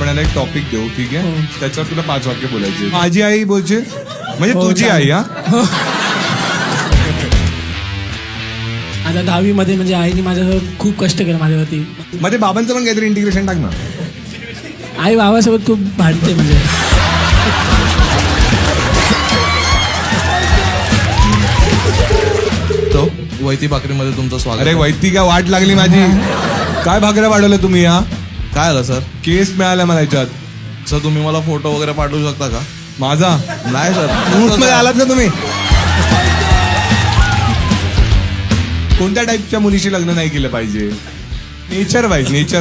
आपण याला एक टॉपिक देऊ, ठीक आहे? हो. त्याच्यावर तुला 5 वाक्य बोलायचे. माझी आई बोलचे म्हणजे हो, तुझी आई. हा आता 10वी मध्ये म्हणजे आईने माझ्यासोबत खूप कष्ट केलं माझ्यावरती. मध्ये बाबांचं पण काहीतरी इंटिग्रेशन टाक ना. आई बाबासोबत खूप भांडते म्हणजे. तो वैती भाकरीमध्ये तुमचं स्वागत. अरे वैती का वाट लागली माझी. काय भाकऱ्या वाढवलं तुम्ही? हा काय आलं सर? केस मिळाला मला याच्यात. सर तुम्ही मला फोटो वगैरे पाठवू शकता का? माझा नाही सर. मध्ये आलात का तुम्ही? कोणत्या टाईपच्या मुलीशी लग्न नाही केलं पाहिजे? नेचर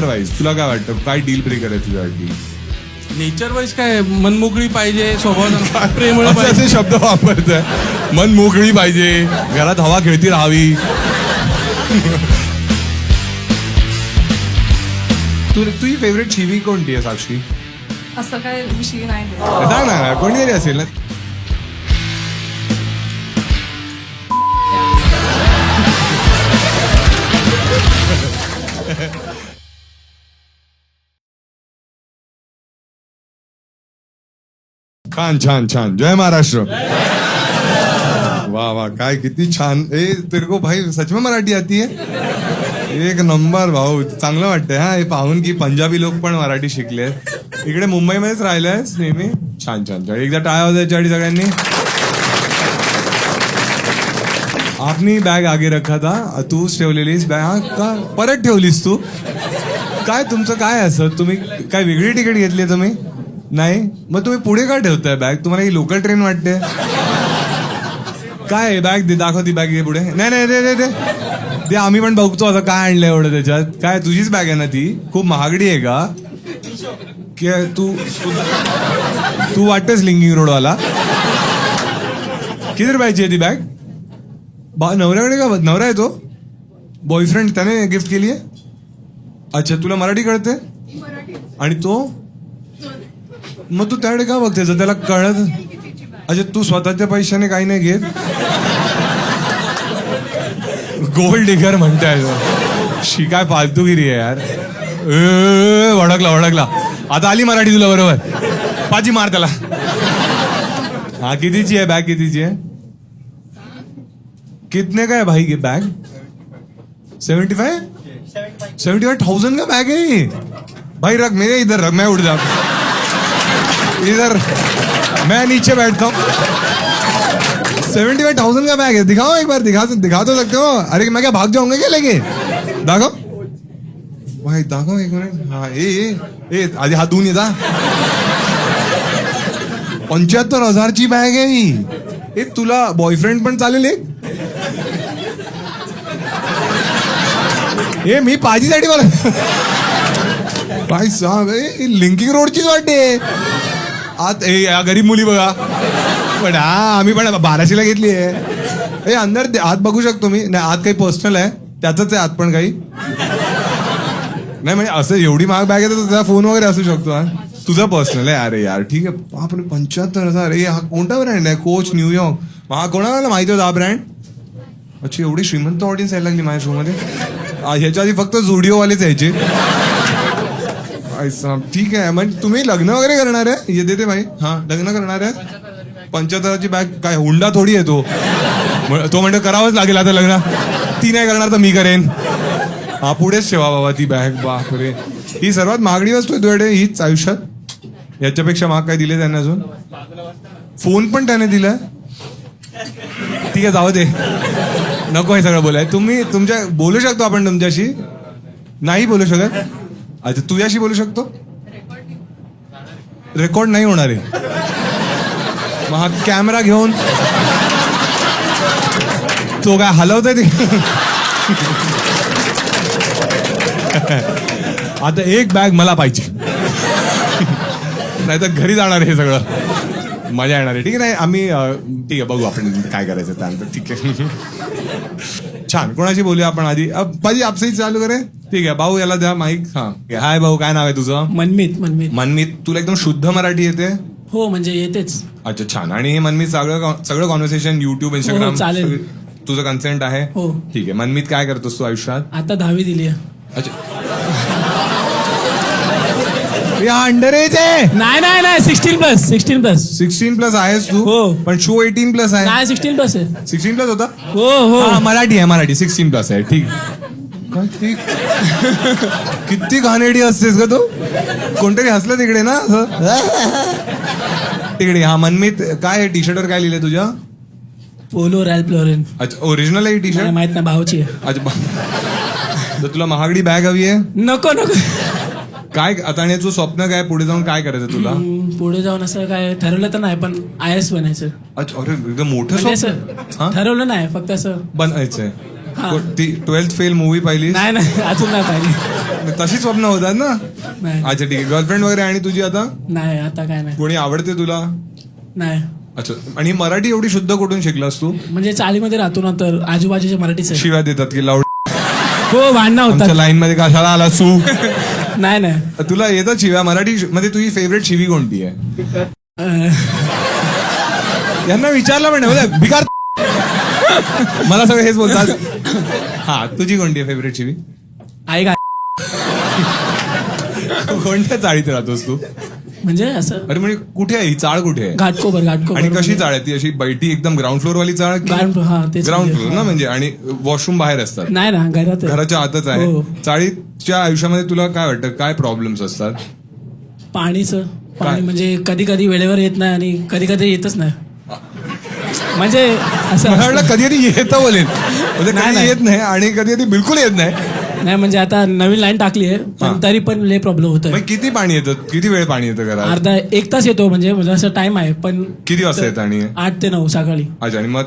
वाईज तुला काय वाटतं? काय डील ब्रेकर आहे तुझ्यासाठी? नेचर वाईज काय मनमोकळी पाहिजे, स्वभाव प्रेमळ असे पाहिजे. असे शब्द वापरतोय. मन मोकळी पाहिजे, घरात हवा खेळती राहावी. तुझी फेवरेट शिवी कोणती आहे साक्षी? असं काय विषय नाही ते. सांग ना, कोणीतरी असेल ना. छान जय महाराष्ट्र. वाह काय किती छान. तेरे को भाई सच में मराठी आती है? एक नंबर भाऊ, चांगलं वाटतंय हा हे पाहून की पंजाबी लोक पण मराठी शिकले. इकडे मुंबईमध्येच राहिलंयस नेहमी. छान एकदा टाळ्या वाजवायच्या सगळ्यांनी. आपली बॅग आगे रखा था, तूच ठेवलेलीस बॅग का परत ठेवलीस तू? काय तुमचं काय असं? तुम्ही काय वेगळी तिकीट घेतली तुम्ही? नाही, मग तुम्ही पुढे का ठेवताय बॅग? तुम्हाला ही लोकल ट्रेन वाटते? काय बॅग दे, दाखव ती बॅग. पुढे नाही दे आम्ही पण बघतो आता काय आणलंय एवढं त्याच्यात. काय तुझीच बॅग आहे ना ती? खूप महागडी आहे का? की तू वाटतेस लिंगिंग रोडवाला? किती रुपयाची आहे ती बॅग? नवऱ्याकडे का? नवरा आहे तो? बॉयफ्रेंड त्याने गिफ्ट केली आहे? अच्छा, तुला मराठी कळते? आणि तो मग तू त्याकडे का बघते? जर त्याला कळत. अच्छा, तू स्वतःच्या पैशाने काही नाही घेत? गोल्ड डिगर म्हणताय शी, काय फालतूगिरी आहे यार. वडकला आता आली मराठी तुला बरोबर. पाची मार त्याला. हा कितीची आहे बॅग? कितीची आहे? कितने का है भाई ये बैग? 75,000 का बैग है भाई. रख मेरे इधर रख, मैं उड़ जाऊं इधर, मैं नीचे बैठता हूँ. 75,000 का बैग है. दिखाओ एक बार, दिखा तो सकते हो? अरे मैं क्या भाग जाऊंगा क्या लेके? दाखव भाई, दाखव एक मिनिट. हाँ ए आधी हात धुवून येता. 75,000ची बॅग आहे ही. तुला बॉयफ्रेंड पण चालेल एक? मी पाजीसाठी मला काय सांग, लिंकिंग रोडचीच वाटते. आत गरीब मुली बघा. पण आम्ही पण 1200ला घेतली आहे. अंदर आत बघू शकतो मी. नाही, आत काही पर्सनल आहे त्याच आहे. आत पण काही नाही म्हणजे असं एवढी महाग बॅग आहे तर तुझा फोन वगैरे असू शकतो. हा तुझं पर्सनल आहे. अरे यार ठीक आहे. आपण 75,000. हा कोणता ब्रँड आहे? Coach, New York. कोणाला माहिती होता हा ब्रँड? अच्छा, एवढी श्रीमंत ऑडियन्स यायला लागली माझ्या शो मध्ये. ह्याच्या आधी फक्त झुडिओवालेच यायचे. ठीक आहे. म्हणजे तुम्ही लग्न वगैरे करणार आहे? ये देते भाई. हा लग्न करणार आहे. 75,000ची बॅग काय हुंडा थोडी आहे तो? तो म्हणतो करावंच लागेल आता लग्न. ती नाही करणार तर मी करेन. हा पुढेच ठेवा बाबा ती बॅग. बापरे, ही सर्वात महागडी वस्तू आहे तुझ्याकडे हीच आयुष्यात? याच्यापेक्षा महाग काय दिले त्याने अजून? फोन पण त्याने दिलाय. ठीक आहे, जाऊ दे, नको हे सगळं बोलाय. तुम्ही बोलू शकतो आपण तुमच्याशी? नाही बोलू शकत? अच्छा, तुझ्याशी बोलू शकतो? रेकॉर्ड नाही होणार आहे. मग हा कॅमेरा घेऊन तो काय हलवतोय ते? आता एक बॅग मला पाहिजे, नाही तर घरी जाणार हे सगळं. मजा येणार आहे. ठीक आहे. नाही आम्ही ठीक आहे, बघू आपण काय करायचं त्यानंतर. ठीक आहे. छान. कोणाशी बोलूया आपण आधी? पाजी आपसे चालू करे. ठीक आहे भाऊ, याला द्या माईक. हा हाय भाऊ, काय नाव आहे तुझं? मनमीत. तुला एकदम शुद्ध मराठी येते? हो म्हणजे येतेच. अच्छा छान. आणि हे मनमीत सगळं कॉन्व्हर्सेशन युट्यूब, इंस्टाग्राम चालेल. तुझं कन्सेंट आहे? हो. ठीक आहे. मनमीत काय करतोस तू आयुष्यात? आता 10वी दिली. अच्छा या अंडर एज आहे. नाही 16+. 16+ आहेस तू हो. पण शो 18+ आहे. नाही 16+ आहे. 16+ होता. हो हा मराठी आहे मराठी 16+ आहे ठीक. काय ठीक. किती घाणेरडी असतेस का तू. कोणतरी हसलं तिकडे ना असं. तिकडे हा मनमित काय टी शर्टवर काय लिहिलंय तुझ्या. Polo Ralph Lauren. अच्छा ओरिजिनल आहे टी शर्ट. माहित नाही भाऊची आहे. अच्छा तर तुला महागडी बॅग हवी आहे. नको काय आता आणि तुझं स्वप्न काय पुढे जाऊन काय करायचं तुला. पुढे जाऊन असं काय ठरवलं तर नाही पण IAS बनायचं. अच्छा अरे एकदम मोठं म्हणजे स्वप्न. असं हा? ठरवलं नाही फक्त असं. बनायचंय. हा. ती 12th फेल मूवी पाहिली. नाही अजून नाही पाहिजे. तशी स्वप्न होतात ना. नाही अच्छा ठीक आहे गर्लफ्रेंड वगैरे आणि तुझी आता नाही आता काय नाही. कोणी आवडते तुला. नाही अच्छा आणि मराठी एवढी शुद्ध कुठून शिकलास तू. म्हणजे चाळीमध्ये राहतो ना तर आजूबाजूच्या मराठीच आहे. शिव्या देतात की लाऊड. हो भांडणं आमच्या होतात. लाईन मध्ये कशाला आलास तू. नाही तुला येतं शिव्या. मराठी मध्ये तुझी फेवरेट शिवी कोणती आहे. यांना विचारलं पण नाही भिकार. मला सगळं हेच बोलतात. हा तुझी कोणती आहे फेवरेट शिवी. आई का कोणत्या चाळीत राहतोस तू. म्हणजे असं अरे म्हणजे कुठे आहे ही चाळ कुठे आहे. घाटकोपर आणि कशी चाळ आहे ती अशी बैठी एकदम ग्राउंड फ्लोअर वाली चाळ. ग्राउंड हा तेच ग्राउंड म्हणजे. फ्लोअर ना म्हणजे आणि वॉशरूम बाहेर असतात. नाही ना घरात आहे. घराच्या आतच आहे. हो. चाळीच्या आयुष्यामध्ये तुला काय वाटतं काय प्रॉब्लेम्स असतात. पाणीचं काय? पाणी म्हणजे कधी कधी वेळेवर येत नाही आणि कधी कधी येतच नाही. म्हणजे असं मला वाटलं कधी कधी येतं बोलेल म्हणजे नाही, कधी नाही. येत नाही आणि कधी कधी बिलकुल येत नाही. नाही म्हणजे आता नवीन लाईन टाकली आहे हा. पण तरी पण लय प्रॉब्लेम होतोय. मग किती पाणी येतं किती वेळ पाणी येतं घरात. अर्धा 1 तास येतो म्हणजे असं टाइम आहे पण किती वाजता येतं आणि 8 ते 9 सकाळी. अच्छा आणि मग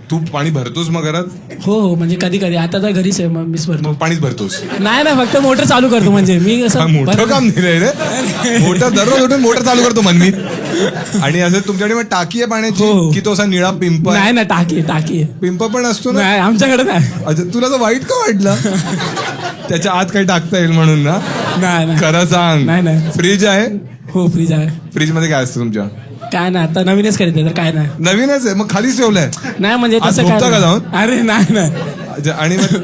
तू पाणी भरतोस मग घरात. हो म्हणजे कधी कधी आता तर घरीच आहे मग मिस भरतो. मग पाणीच भरतोस. नाही फक्त मोटर चालू करतो म्हणजे मी हा, असं मोठं बरं- काम दिलंय रे. मोटर दररोज उठून मोटर चालू करतो मनमी. आणि असं तुमच्याकडे मग टाकी आहे पाण्याची हो. की तो असा निळा पिंप आहे? नाही ना टाकी आहे. पिंप पण असतो ना. नाही आमच्याकडे नाही. अच्छा तुला तर वाईट का वाटलं. त्याच्या आत काही टाकता येईल म्हणून ना. नाही खरं सांग. नाही. फ्रीज आहे. हो फ्रीज आहे. फ्रीज मध्ये काय असतं तुमच्या. काय नाही आता नवीनच खरेदी तर काय नाही. नवीनच आहे मग खालीच ठेवलंय. नाही म्हणजे आज तसं झोपता का काय जाऊन? अरे नाही अच्छा, आणि मग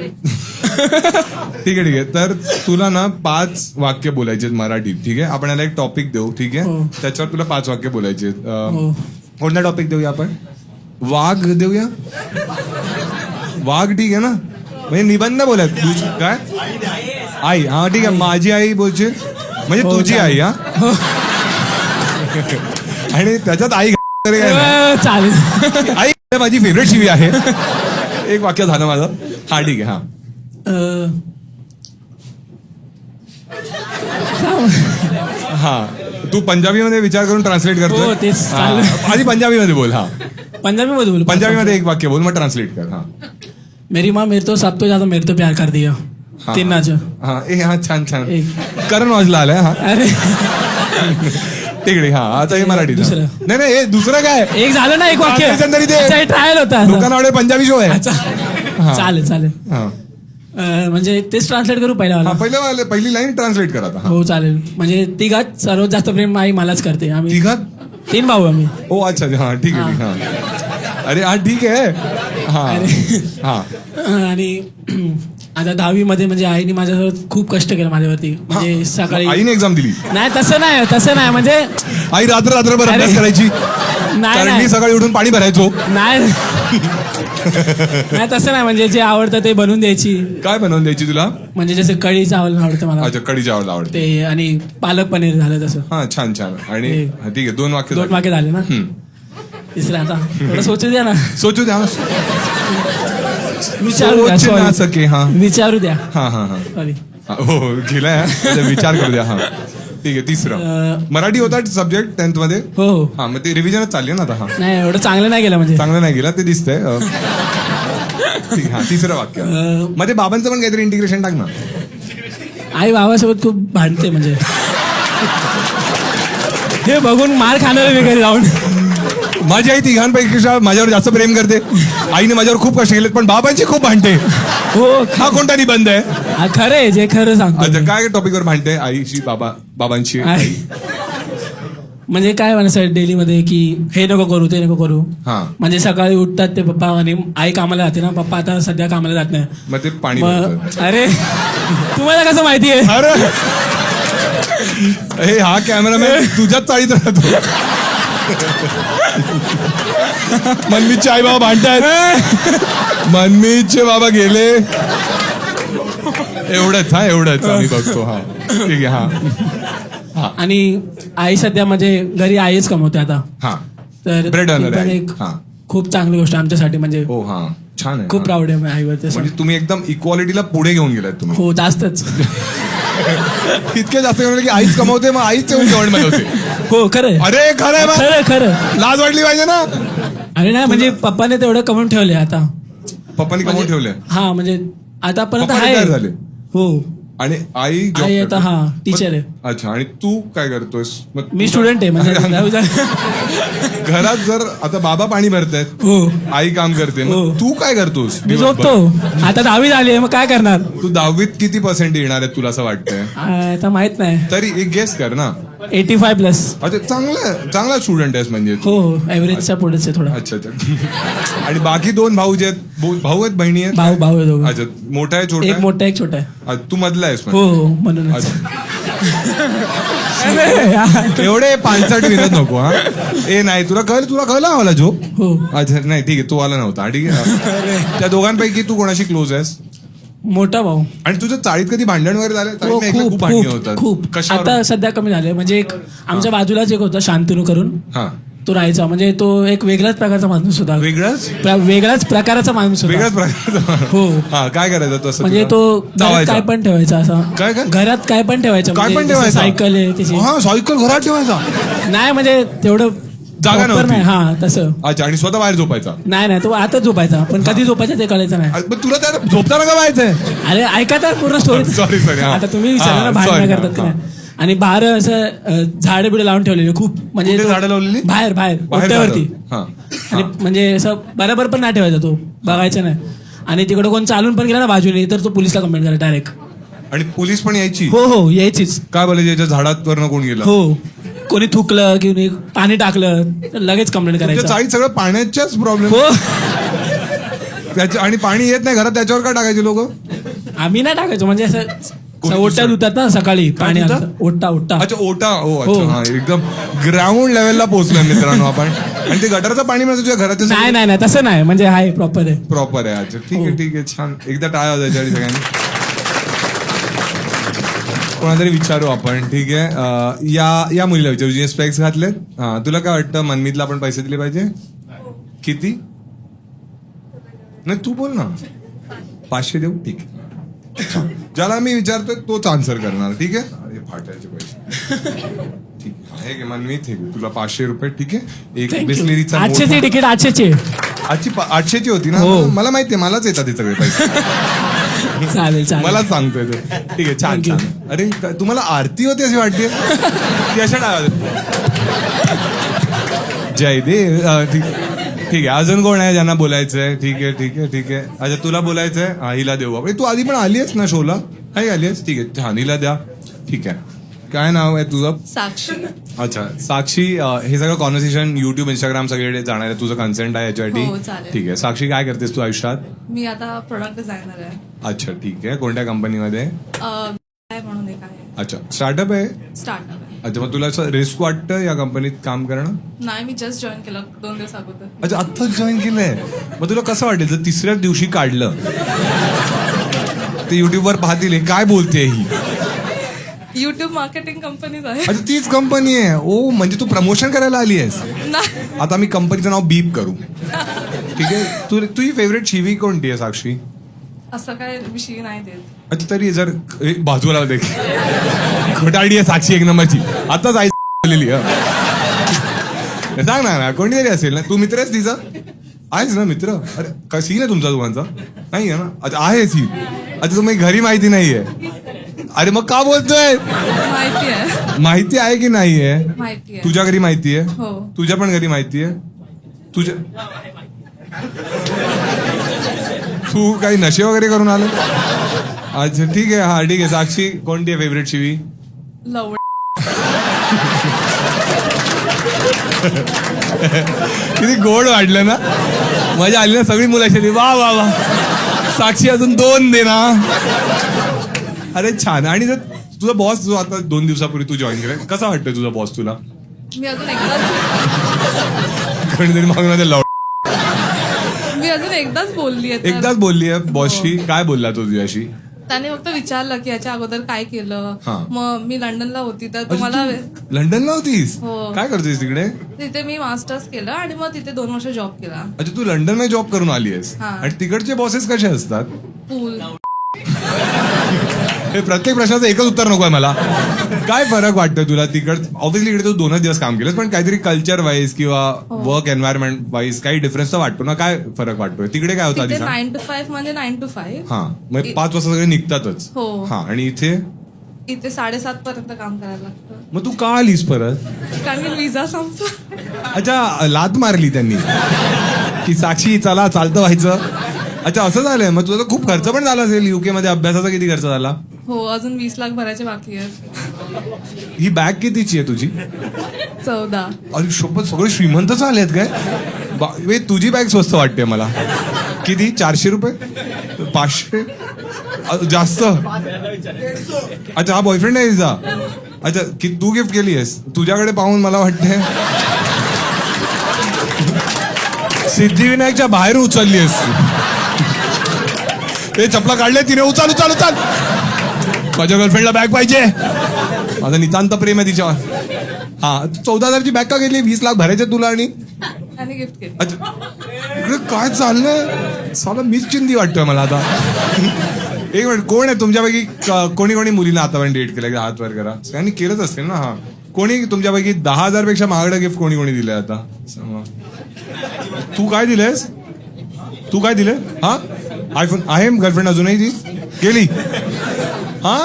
ठीक आहे तर तुला ना 5 वाक्य बोलायचे मराठीत. ठीक आहे आपण याला एक टॉपिक देऊ. ठीक आहे हो. त्याच्यावर तुला 5 वाक्य बोलायचे. हो. कोणता टॉपिक देऊया आपण. वाघ देऊया. वाघ ठीक आहे ना म्हणजे निबंध बोलायत. काय आई. हा ठीक आहे माझी आई बोलशील म्हणजे हो, तुझी आई. हा हो. आणि त्याच्यात आई काय नाही. चालेल. आई माझी फेवरेट शिवी आहे. एक वाक्य झालं माझं. हा ठीक आहे. हा हा तू पंजाबी मध्ये विचार करून ट्रान्सलेट हो, करतो. तेच चालेल. आधी पंजाबी मध्ये बोल. हा पंजाबी मध्ये बोल. पंजाबी मध्ये एक वाक्य बोल मग ट्रान्सलेट कर. हा मेरी माँ मेरे तो सब तो ज्यादा मेरे तो प्यार कर दिया. हा. तिन्नाचं. हा हा छान छान. एक. करण औजला आलाय. हा अरे तिकडे. हा आता हे मराठी. दुसरं. नाही हे दुसरं काय. एक झालं ना एक वाक्य. त्याच्यात तरी ते- अच्छा, ट्रायल होता. लोकांना पंजाबी शो आहे. अच्छा. हा. चालेल. हा म्हणजे तेच ट्रान्सलेट करू पहिला हा वाला. पहिली लाईन ट्रान्सलेट करा आता. हा. हो चालेल. म्हणजे तिघात सर्वात जास्त प्रेम आई मलाच करते. आम्ही तिघात. 3 भाऊ आम्ही. ओ अच्छा हा ठीक आहे ठीक आहे. हा अरे हा ठीक आहे. हा हा आणि आता 10वी मध्ये म्हणजे आईने माझ्यासोबत खूप कष्ट केलं माझ्यावरती. म्हणजे सकाळी आईने एक्झाम दिली. नाही तसं नाही म्हणजे आई रात्रभर अरे. अभ्यास करायची. नाही कारण मी नाही सकाळी उठून पाणी भरायचो. नाही तसं नाही म्हणजे जे आवडतं ते बनवून द्यायची. काय बनवून द्यायची तुला. म्हणजे जसं कढी चावल आवडतं मला. अच्छा कढी चावल आवडते. ते आणि पालक पनीर झालं तसं. हा छान छान. आणि हे. हा, ठीक आहे 2 वाक्य 2 झाली. वाक्य झाले ना. हम्म. तिसरं आता थोडं सोचू द्या ना. सोचू द्या. विचारू द्या. सोच ना sorry. सके. हा विचारू द्या. हा हा हा सॉरी. हा, हो गेलाय. आता विचार करू द्या. हा ठीक आहे. तिसरं मराठी होता सब्जेक्ट 10th मध्ये. हो हो. हा मग ते रिव्हिजनच चालली ना आता. हा नाही एवढं चांगलं नाही गेलं म्हणजे. चांगलं नाही गेला ते दिसतंय. ठीक. हा तिसरं वाक्य. मध्ये बाबांचं पण काहीतरी इंटिग्रेशन टाक ना. आई बाबासोबत खूप भांडते म्हणजे हे बघून मार खाणार मी घरी जाऊन. माझी आई तिघांपेक्षा माझ्यावर जास्त प्रेम करते. आईने माझ्यावर खूप कष्ट केलेत पण बाबांची खूप भांडते. हो हा कोणता निबंध आहे. हा, खरं आहे जे खरं सांगतो. अच्छा काय टॉपिकवर भांडते आईशी बाबांची आई. आई. म्हणजे काय म्हणायचं डेली मध्ये की हे नको करू ते नको करू. हा म्हणजे सकाळी उठतात ते पप्पा आणि आई कामाला जाते ना. पप्पा आता सध्या कामाला जात नाही. मग ते पाणी मग भरतं. अरे तुम्हाला कसं माहिती आहे. अरे हे हा कॅमेरामॅन तुझ्याच चाळीत राहतो. मनमीतचे आई बाबा भांडतायत. मनमीतचे बाबा गेले. एवढंच आम्ही बघतो. हा ठीक आहे. हा आणि आई सध्या म्हणजे घरी आईच कमवते आता. हा तर Bread ती earner पण आहे. एक हा. खूप चांगली गोष्ट आहे आमच्यासाठी. म्हणजे हो हा छान आहे. खूप हा. प्राऊड आहे आईवर ते. म्हणजे तुम्ही एकदम इक्वालिटीला पुढे घेऊन गेलात तुम्ही. हो जास्तच. इतके जास्त की आईच कमवते मग आईच येऊन जेवण बनवते. हो खरंय. अरे खरंय मग. खरं खरं. लाज वाटली पाहिजे ना. अरे नाही म्हणजे पप्पाने तेवढं कमवून ठेवले आता. पप्पानी कमवून ठेवले. हा म्हणजे आतापर्यंत पप्पा आहे. retire झाले. हो आणि आई job आई आता करते. हा टीचर आहे. अच्छा आणि तू काय करतोस मग? मी स्टुडंट आहे म्हणजे. घरात जर आता बाबा पाणी भरतायत हो आई काम करते मग हो. तू काय करतोस? मी झोपतो. आता 10वी झाली आहे मग काय करणार. तू 10वीत किती % येणार आहेत तुला असं वाटतंय? आता माहित नाही. तरी एक गेस कर ना. 85+. अच्छा चांगला स्टुडंट आहेस म्हणजे तू. हो ऍव्हरेजच्या पुढेच आहे थोडा. अच्छा. आणि बाकी 2 भाऊ जे आहेत भाऊ आहेत बहिणी आहेत? भाऊ आहे दोघं. अच्छा मोठा आहे छोटा एक आहे? मोठा एक छोटा आहे. अच्छा, तू मधला आहेस हो म्हणजे. हो म्हणूनच. एवढे 65 विनत नको हा. ए नाही तुला कळला मला जो. हो अच्छा नाही ठीक आहे तो आला नव्हता. ठीक आहे. त्या दोघांपैकी तू कोणाशी क्लोज आहेस? मोठा भाऊ. आणि तुझं चाळीत कधी भांडण वगैरे झालं? हो, खूप भांडणी होतात. खूप. कशावर? आता सध्या कमी झाले. म्हणजे एक आमच्या बाजूलाच एक होता शांतनू करून. हा तो राहायचा. म्हणजे तो एक वेगळ्याच प्रकारचा माणूस होता. वेगळ्याच प्रकाराचा माणूस होता. वेगळ्याच प्रकारचा. हो. हा काय करायचं तसं? म्हणजे तो घरात काय पण ठेवायचा असा. काय? घरात काय पण ठेवायचं. काय पण म्हणजे ठेवायचं? सायकल आहे त्याची. हा सायकल घरात ठेवायचा. नाही म्हणजे तेवढं जागा proper नव्हती. नाही. हा तसं. अच्छा आणि स्वतः बाहेर झोपायचा? नाही तो आताच झोपायचा पण कधी झोपायचं ते कळायचं नाही. पण तुला त्या झोपताना का व्हायचंय? अरे ऐका तर पूर्ण स्टोरी. Sorry, हा. आता तुम्ही विचारा ना बाहेर sorry, काय करतात की हा. नाही. आणि बाहेर असं झाडे बिडे लावून ठेवलेली खूप. म्हणजे कुठे तो- झाडं लावलेली? बाहेर बाहेर ओट्यावरती. झाडं. हा. आणि म्हणजे असं बरोबर पण नाही ठेवायचा तो. बघायचं नाही. आणि तिकडे कोण चालून पण गेला ना बाजूने तर तो पोलिसला कंप्लेंट करा डायरेक्ट. आणि पोलीस पण यायची? हो यायचीच. काय बोलायचे याच्या झाडात वरनं कोण गेलं? हो कोणी थुकलं की पाणी टाकलं तर लगेच कंप्लेंट तुमच्या करायचं. चाळीत सगळं पाण्याच्याच प्रॉब्लेम. हो आणि पाणी येत नाही घरात त्याच्यावर काय टाकायचे लोक? आम्ही नाही टाकायचो. म्हणजे असं कोणी ओट्या दुसरं? धुतात ना सकाळी पाणी धुतात? आणतात. ओट्टा. अच्छा ओटा. हो हो. अच्छा हा एकदम ग्राउंड लेवलला पोहोचलोय मित्रांनो आपण. आणि ते गटाराचं पाणी मिळतं तुझ्या घरात? नाही तसं नाही. म्हणजे आहे प्रॉपर आहे. प्रॉपर आहे. अच्छा ठीक आहे छान. एकदा टाळा वाजायच्या आधी सगळ्यांनी. कोणातरी विचारू आपण. ठीक आहे. या मुलीला विचारू जिने स्पेक्स घातले. हा तुला काय वाटतं मनमीतला आपण पैसे दिले पाहिजे? किती? नाही तू बोल ना. 500 देऊ? ठीक आहे. ज्याला मी विचारतोय तोच आन्सर करणार. ठीक आहे. अरे फाटायचे पैसे. ठीक आहे. हे घे मनमीत हे घे. तुला 500 रुपये. ठीक आहे. एक बिस्लेरीचा 800ची तिकीट 800ची. आजची 800ची होती ना? हो. मला माहितीये मलाच येतात ते सगळे पैसे. चालेल मलाच सांगतोय ते. ठीक आहे छान Thank you. छान. अरे तुम्हाला आरती होती अशी वाटते? ती अशा जयदेव. ठीक आहे. अजून कोण आहे ज्यांना बोलायचंय? ठीक आहे. अच्छा तुला बोलायचंय? हा हिला देऊ आपण. तू आधी पण आली आहेस ना शोला? नाही आली आहेस? ठीक आहे. हा हिला द्या. ठीक आहे. काय नाव आहे तुझं? साक्षी. अच्छा साक्षी. हे सगळं कॉन्व्हर्सेशन युट्यूब इंस्टाग्राम सगळीकडे जाणार आहे. तुझं कन्सेंट आहे याच्यासाठी? हो, चालेल. ठीक आहे. साक्षी काय करतेस तू आयुष्यात? मी आता प्रोडक्ट डिझायनर आहे. अच्छा ठीक आहे. कोणत्या कंपनीमध्ये? काय म्हणून एक आहे. अच्छा स्टार्टअप आहे? स्टार्टअप आहे. अच्छा मग तुला असं रिस्क वाटतं या कंपनीत काम करणं? नाही मी जस्ट जॉईन केलं 2 दिवस अगोदर. अच्छा आत्ताच जॉईन केलंय. मग तुला कसं वाटेल जर तिसऱ्याच दिवशी काढलं? ते युट्यूबवर पाहतील हे काय बोलते ही. युट्यूब मार्केटिंग कंपनीज आहे. अच्छा तीच कंपनी आहे. ओ म्हणजे तू प्रमोशन करायला आली आहेस? नाही. आता मी कंपनीचं नाव बीप करू. ठीक आहे. तुझी फेवरेट शिवी कोणती आहे साक्षी? असं काय विषय नाही देत. अच्छा तरी जर बाजूला देख खोटारडी आहे साक्षी एक नंबरची. आता जायची सांग ना कोणीतरी असेल ना. तू मित्र आहेस तिचा? आहेस ना मित्र? अरे काय सीन आहे तुमचा दोघांचा? नाही आहे ना? अच्छा आहे सीन. अच्छा तुम्ही घरी माहिती नाहीये? अरे मग का बोलतोय? माहिती आहे. माहिती आहे की नाही आहे? माहिती आहे. तुझ्या घरी माहिती आहे? हो. तुझ्या पण घरी माहिती आहे? तुझ्या तू काही नशे वगैरे करून आलं? अच्छा ठीक आहे. हा ठीक आहे. साक्षी कोणती आहे फेवरेट शिवी? लवड. किती गोड वाटलं ना. मजा आली ना. सगळी मुलाची वा वा वा. साक्षी अजून 2 दे ना. अरे छान. आणि जर तुझा बॉस जो आता 2 दिवसापूर्वी तू जॉईन केलाय, कसा वाटतोय तुझा बॉस तुला? मी अजून एकदाच कोणीतरी मागून बोलली आहे. एकदाच बोलली आहे बॉसशी. काय बोलला तो तुझ्याशी? त्याने फक्त विचारलं की याच्या अगोदर काय केलं. हा. मग मी लंडनला होती तर तुम्हाला लंडनला होतीस? हो. काय करतोयस तिकडे? तिथे मी मास्टर्स केलं आणि मग तिथे 2 वर्ष जॉब केला. अच्छा, तू लंडन मध्ये जॉब करून आली आहेस. हा. आणि तिकडचे बॉसेस कसे असतात? पूल. हे प्रत्येक प्रश्नाचं एकच उत्तर नकोय मला. काय फरक वाटतोय तुला तिकड? ऑब्व्हियसली इकडे तू 2च दिवस काम केलंस, पण काहीतरी कल्चर वाईज किंवा वर्क एन्व्हायरमेंट वाईज काही डिफरन्स तर वाटतो ना? काय फरक वाटतोय तिकडे? काय होतं आधी तिथे सांग. 9 to 5 म्हणजे 9 to 5. हा, मग 5 वाजता सगळे निघतातच. हो. हा, आणि इथे इथे 7:30 पर्यंत काम करायला लागतं. मग तू का आलीस परत? कारण की विजा संपला. अच्छा, लात मारली त्यांनी की साक्षी चला चालतं व्हायचं. अच्छा, असं झालंय. मग तुझा खूप खर्च पण झाला असेल युके मध्ये. अभ्यासाचा किती खर्च झाला? हो, अजून 20 लाख भरायचे बाकी आहेत. ही बॅग कितीची आहे तुझी? 14. अरे शोभत, सगळे श्रीमंतच आलेत काय? तुझी बॅग स्वस्त वाटते मला. किती? 400 रुपये? 500? जास्त. अच्छा, हा बॉयफ्रेंड आहे तिचा. अच्छा, की तू गिफ्ट केली आहेस? तुझ्याकडे पाहून मला वाटतंय सिद्धिविनायकच्या बाहेर उचलली आहेस. ते चपला काढले तिने. उचल. माझ्या गर्लफ्रेंडला बॅग पाहिजे. माझं नितांत प्रेम आहे तिच्यावर. हा, 14,000ची बॅग का घेतली? 20 लाख भरायचे तुला आणि गिफ्ट केलं. अच्छा, इकडे काय चाललंय? साला मीच चिंदी वाटतोय मला आता. एक मिनिट, कोण आहे तुमच्यापैकी कोणी मुलीला आतापर्यंत डेट केलं? हात वर करा. सगळ्यांनी केलंच असेल ना. हा, कोणी तुमच्यापैकी 10,000 पेक्षा महागडं गिफ्ट कोणी दिलंय आता? तू काय दिलंयस? हा, आयफोन आहे. गर्लफ्रेंड अजूनही ती केली? हा,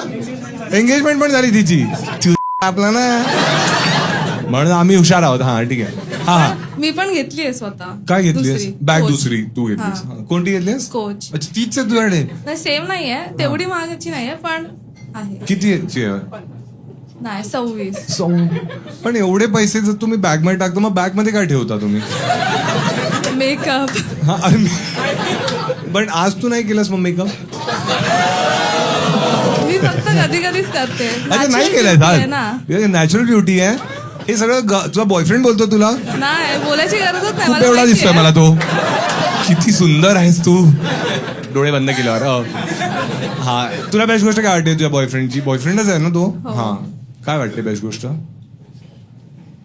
एंगेजमेंट पण झाली तिची. आपला ना, म्हणून आम्ही हुशार आहोत. हा, ठीक आहे. हा, मी पण घेतली आहे स्वतः. काय घेतलीस? Bag coach. दुसरी तू घेतलीस? हा. कोणती घेतलीस? कोच. अच्छा, तीच आहे तुझ्याकडे? नाही, सेम नाहीये. तेवढी महागाची नाहीये, पण आहे. किती आहे? नाही, 26. पण एवढे पैसे जर तुम्ही बॅग मध्ये टाकतो, मग बॅग मध्ये काय ठेवता तुम्ही? मेकअप. हा, अरे पण आज तू नाही केलंस मग मेकअप? मी फक्त कधीच करते. अच्छा, नाही Natural beauty आहे ना. केलंय. नॅचरल ब्युटी आहे हे सगळं. तुझा बॉयफ्रेंड बोलतो तुला? नाही, बोलायची गरजच नाही. खूप मला एवढा माहिती दिसतोय आहे. मला तो. किती सुंदर आहेस तू, डोळे बंद केल्यावर. हा, तुला बेस्ट गोष्ट काय वाटते तुझ्या बॉयफ्रेंडची? बॉयफ्रेंडच आहे ना तो? हा, काय वाटते बेस्ट गोष्ट?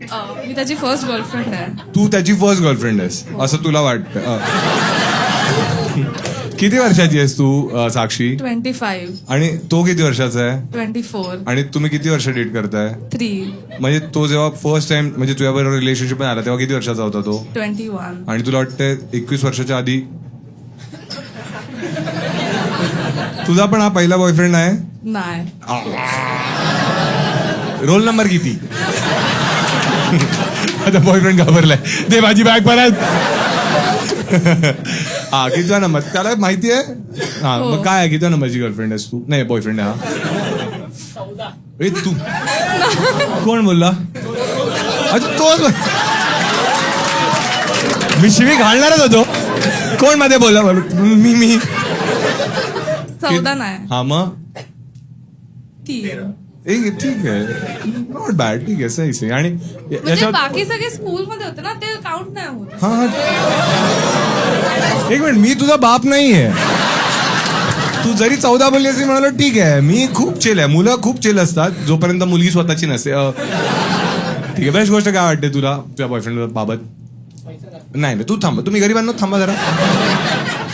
मी त्याची फर्स्ट गर्लफ्रेंड आहे. तू त्याची फर्स्ट गर्लफ्रेंड आहेस असं तुला वाटतं? किती वर्षाची आहेस तू साक्षी? 25. आणि तो किती वर्षाचा आहे? 24. आणि तुम्ही किती वर्ष डेट करताय? 3. म्हणजे तो जेव्हा फर्स्ट टाइम म्हणजे तुझ्याबरोबर रिलेशनशिप आला तेव्हा किती वर्षाचा होता तो? 21. आणि तुला वाटतंय 21 वर्षाच्या आधी तुझा पण हा पहिला बॉयफ्रेंड आहे? नाही. रोल नंबर किती? आता बॉयफ्रेंड घाबरलाय. दे माझी बॅग परत. हा, किती नंबर? त्याला माहिती आहे? हा, मग काय आहे? किती नंबरची गर्लफ्रेंड आहेस तू? नाही, बॉयफ्रेंड आहे हा. ए, तू कोण बोलला? अच्छा, तोच. मी शिवी घालणारच होतो. कोण मध्ये बोलला? मी 14 नाही. हा, मग 3. ठीक आहे. Not bad. ठीक आहे, सही सही. आणि म्हणजे बाकी सगळे स्कूल मध्ये होते ना, ते काउंट नाही होत. हा, एक मिनिट, मी तुझा बाप नाहीये. तू जरी 14 बोलली असेल म्हणाला ठीक आहे. मी खूप चिल आहे. मुलं खूप चिल असतात जोपर्यंत मुलगी स्वतःची नसते. ठीक आहे. बेस्ट गोष्ट काय वाटते तुला तुझ्या बॉयफ्रेंड बाबत? नाही, तू थांबा. तुम्ही गरिबांना थांबा जरा.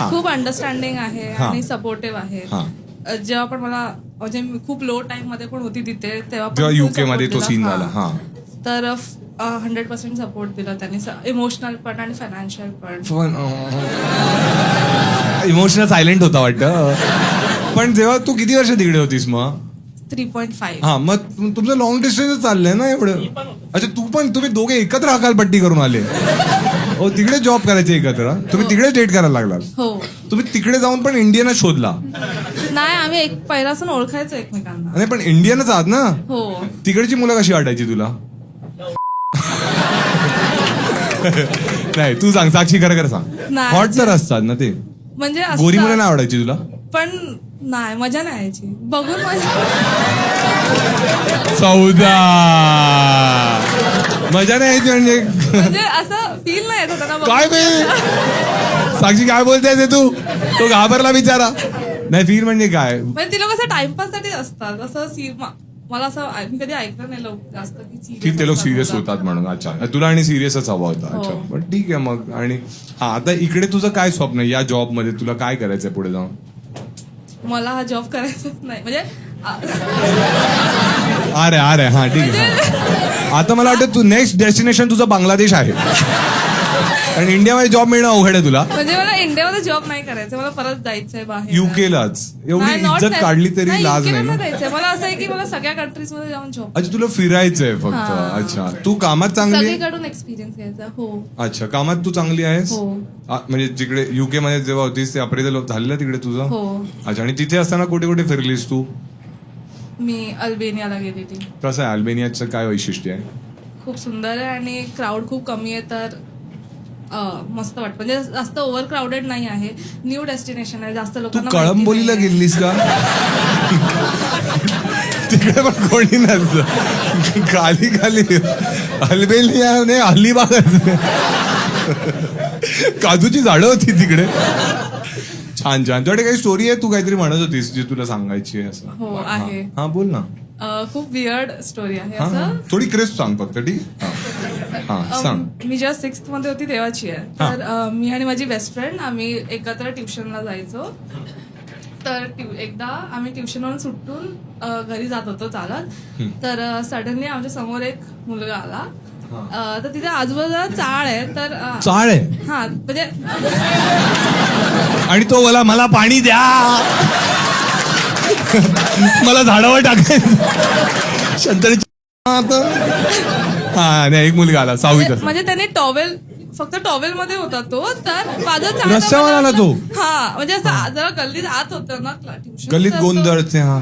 खूप अंडरस्टँडिंग आहे हा. आणि सपोर्टिव्ह आहे. हा. जेव्हा पण मला म्हणजे मी खूप लो टाइम मध्ये पण होती तिथे, तेव्हा जेव्हा full UK मध्ये support तो दिला. सीन हा. झाला. हा, तर 100% सपोर्ट दिला त्याने. इमोशनल पण आणि फायनान्शियल पण. इमोशनल सायलेंट होता वाटतं. पण जेव्हा तू किती वर्ष तिकडे होतीस मग? 3.5. हा, मग तुमचं लॉंग डिस्टन्स चाललंय ना एवढं? अच्छा, तुम्ही दोघे एकत्र हकालपट्टी करून आले? हो, तिकडे जॉब करायचे एकत्र? तुम्ही तिकडे डेट करायला लागला? हो. तुम्ही तिकडे जाऊन पण इंडियनच शोधला? नाही, आम्ही पहिल्यापासून ओळखायचो एकमेकांना. नाही, पण इंडियनच आहात ना? हो. तिकडची मुलं कशी वाटायची तुला? नाही, तू सांग साक्षी, खरं सांग. नाही. हॉट तर असतात ना ते? म्हणजे गोरी असतात. मुलं नाही आवडायची तुला? पण नाही, मजा नाही यायची बघून मजा. 14 मजा नाही यायची म्हणजे म्हणजे असं फील नाही येत होतं ना काय बघून. बे साक्षी काय बोलतेय ते तू तो घाबरला बिचारा. नाही फील म्हणजे काय म्हणजे ती लोक असं टाइमपास साठी असतात असं मला असं मी कधी ऐकलं नाही लोक जास्त की ते लोक सिरियस होतात म्हणून. अच्छा तुला आणि सिरियसच हवा होता. अच्छा हो. पण ठीक आहे मग. आणि हा आता इकडे तुझं काय स्वप्न आहे या जॉब मध्ये तुला काय करायचंय पुढे जाऊन. मला हा जॉब करायचाच नाही म्हणजे अरे हा ठीक आहे. आता मला वाटतं तू नेक्स्ट डेस्टिनेशन तुझं बांगलादेश आहे. कारण इंडियामध्ये जॉब मिळणं अवघड आहे तुला. म्हणजे मला इंडियामध्ये जॉब नाही करायचं, मला परत जायचंय बाहेर. युकेलाच एवढी नाही, not इज्जत that. काढली तरी नाही, लाज UK ला नाही ना. जायचंय मला. असं आहे की मला सगळ्या कंट्रीज मध्ये जाऊन जॉब, अच्छा तुला फिरायचंय फक्त. हा. अच्छा तू कामात चांगली आहे. सगळीकडून एक्सपिरियन्स घ्यायचा. हो अच्छा कामात तू चांगली आहेस. हो. म्हणजे जिकडे युके मध्ये जेव्हा होतीस ते अप्रेझल झालेलं तिकडे तुझं. हो. अच्छा आणि तिथे असताना कुठे कुठे फिरलीस तू. मी अल्बेनियाला गेलेली. कसं आहे अल्बेनियाचं काय वैशिष्ट्य आहे. खूप सुंदर आहे आणि क्राऊड खूप कमी आहे तर मस्त वाटतं. म्हणजे जास्त ओव्हर क्राऊडेड नाही आहे. न्यू डेस्टिनेशन आहे, जास्त तू लोकांना कळंबोलीला माहिती नाहीये. गेलीस का. तिकडे पण कोणी नसतं. खाली खाली अल्बेनियाने अलिबाग काजूची झाडं होती तिकडे. छान छान. तुझ्याकडे काही स्टोरी आहे तू काहीतरी म्हणत होतीस जी तुला सांगायची आहे असं. हो, आहे. हा बोल ना. खूप वियर्ड स्टोरी आहे हा, हा. असं. थोडी क्रिस्प सांग फक्त. ठीक हा सांग. मी जेव्हा 6th मध्ये होती तेव्हाची आहे. तर मी आणि माझी बेस्ट फ्रेंड आम्ही एकत्र ट्युशनला जायचो. तर एकदा आम्ही ट्युशनवरून सुटून घरी जात होतो चालत. तर सडनली आमच्या समोर एक मुलगा आला. तर तिथे आजूबाजूला चाळ आहे. तर चाळ आहे. हा म्हणजे आणि तो बोला मला पाणी द्या. मला झाडावर टाकायचं. शंतरीची हा नाही एक मुलगा आला 6वीत. म्हणजे त्याने टॉवेल फक्त टॉवेल मध्ये होता तो. तर माझं रस्त्यावर आला तो? हा म्हणजे असं जरा गल्लीत आत होतं ना ट्युशन. गल्लीत गोंधळचे. हा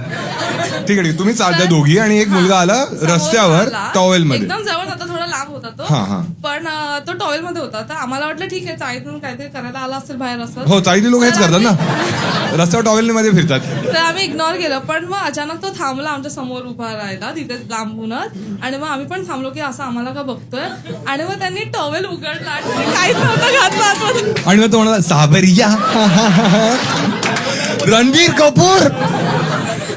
ठीक आहे तुम्ही चालत्या दोघी आणि एक मुलगा आला रस्त्यावर टॉवेल मध्ये. एकदम जवळ होता, थोडा लांब होता हा, हा. तो. पण तो टॉवेल मध्ये होता. तर आम्हाला वाटलं ठीक आहे चाळीतून काहीतरी करायला आला असेल बाहेर असं. हो चाळीतली लोक हेच करतात ना रस्त्यावर टॉवेल मध्ये फिरतात. तर आम्ही इग्नोर केलं. पण मग अचानक तो थांबला आमच्या समोर उभा राहिला तिथे लांबूनच. आणि मग आम्ही पण थांबलो की असं आम्हाला का बघतोय. आणि मग त्यांनी टॉवेल उघडला आणि काहीच नव्हतं घातलं आतमध्ये. आणि मग तो म्हणाला साबरिया रणबीर कपूर.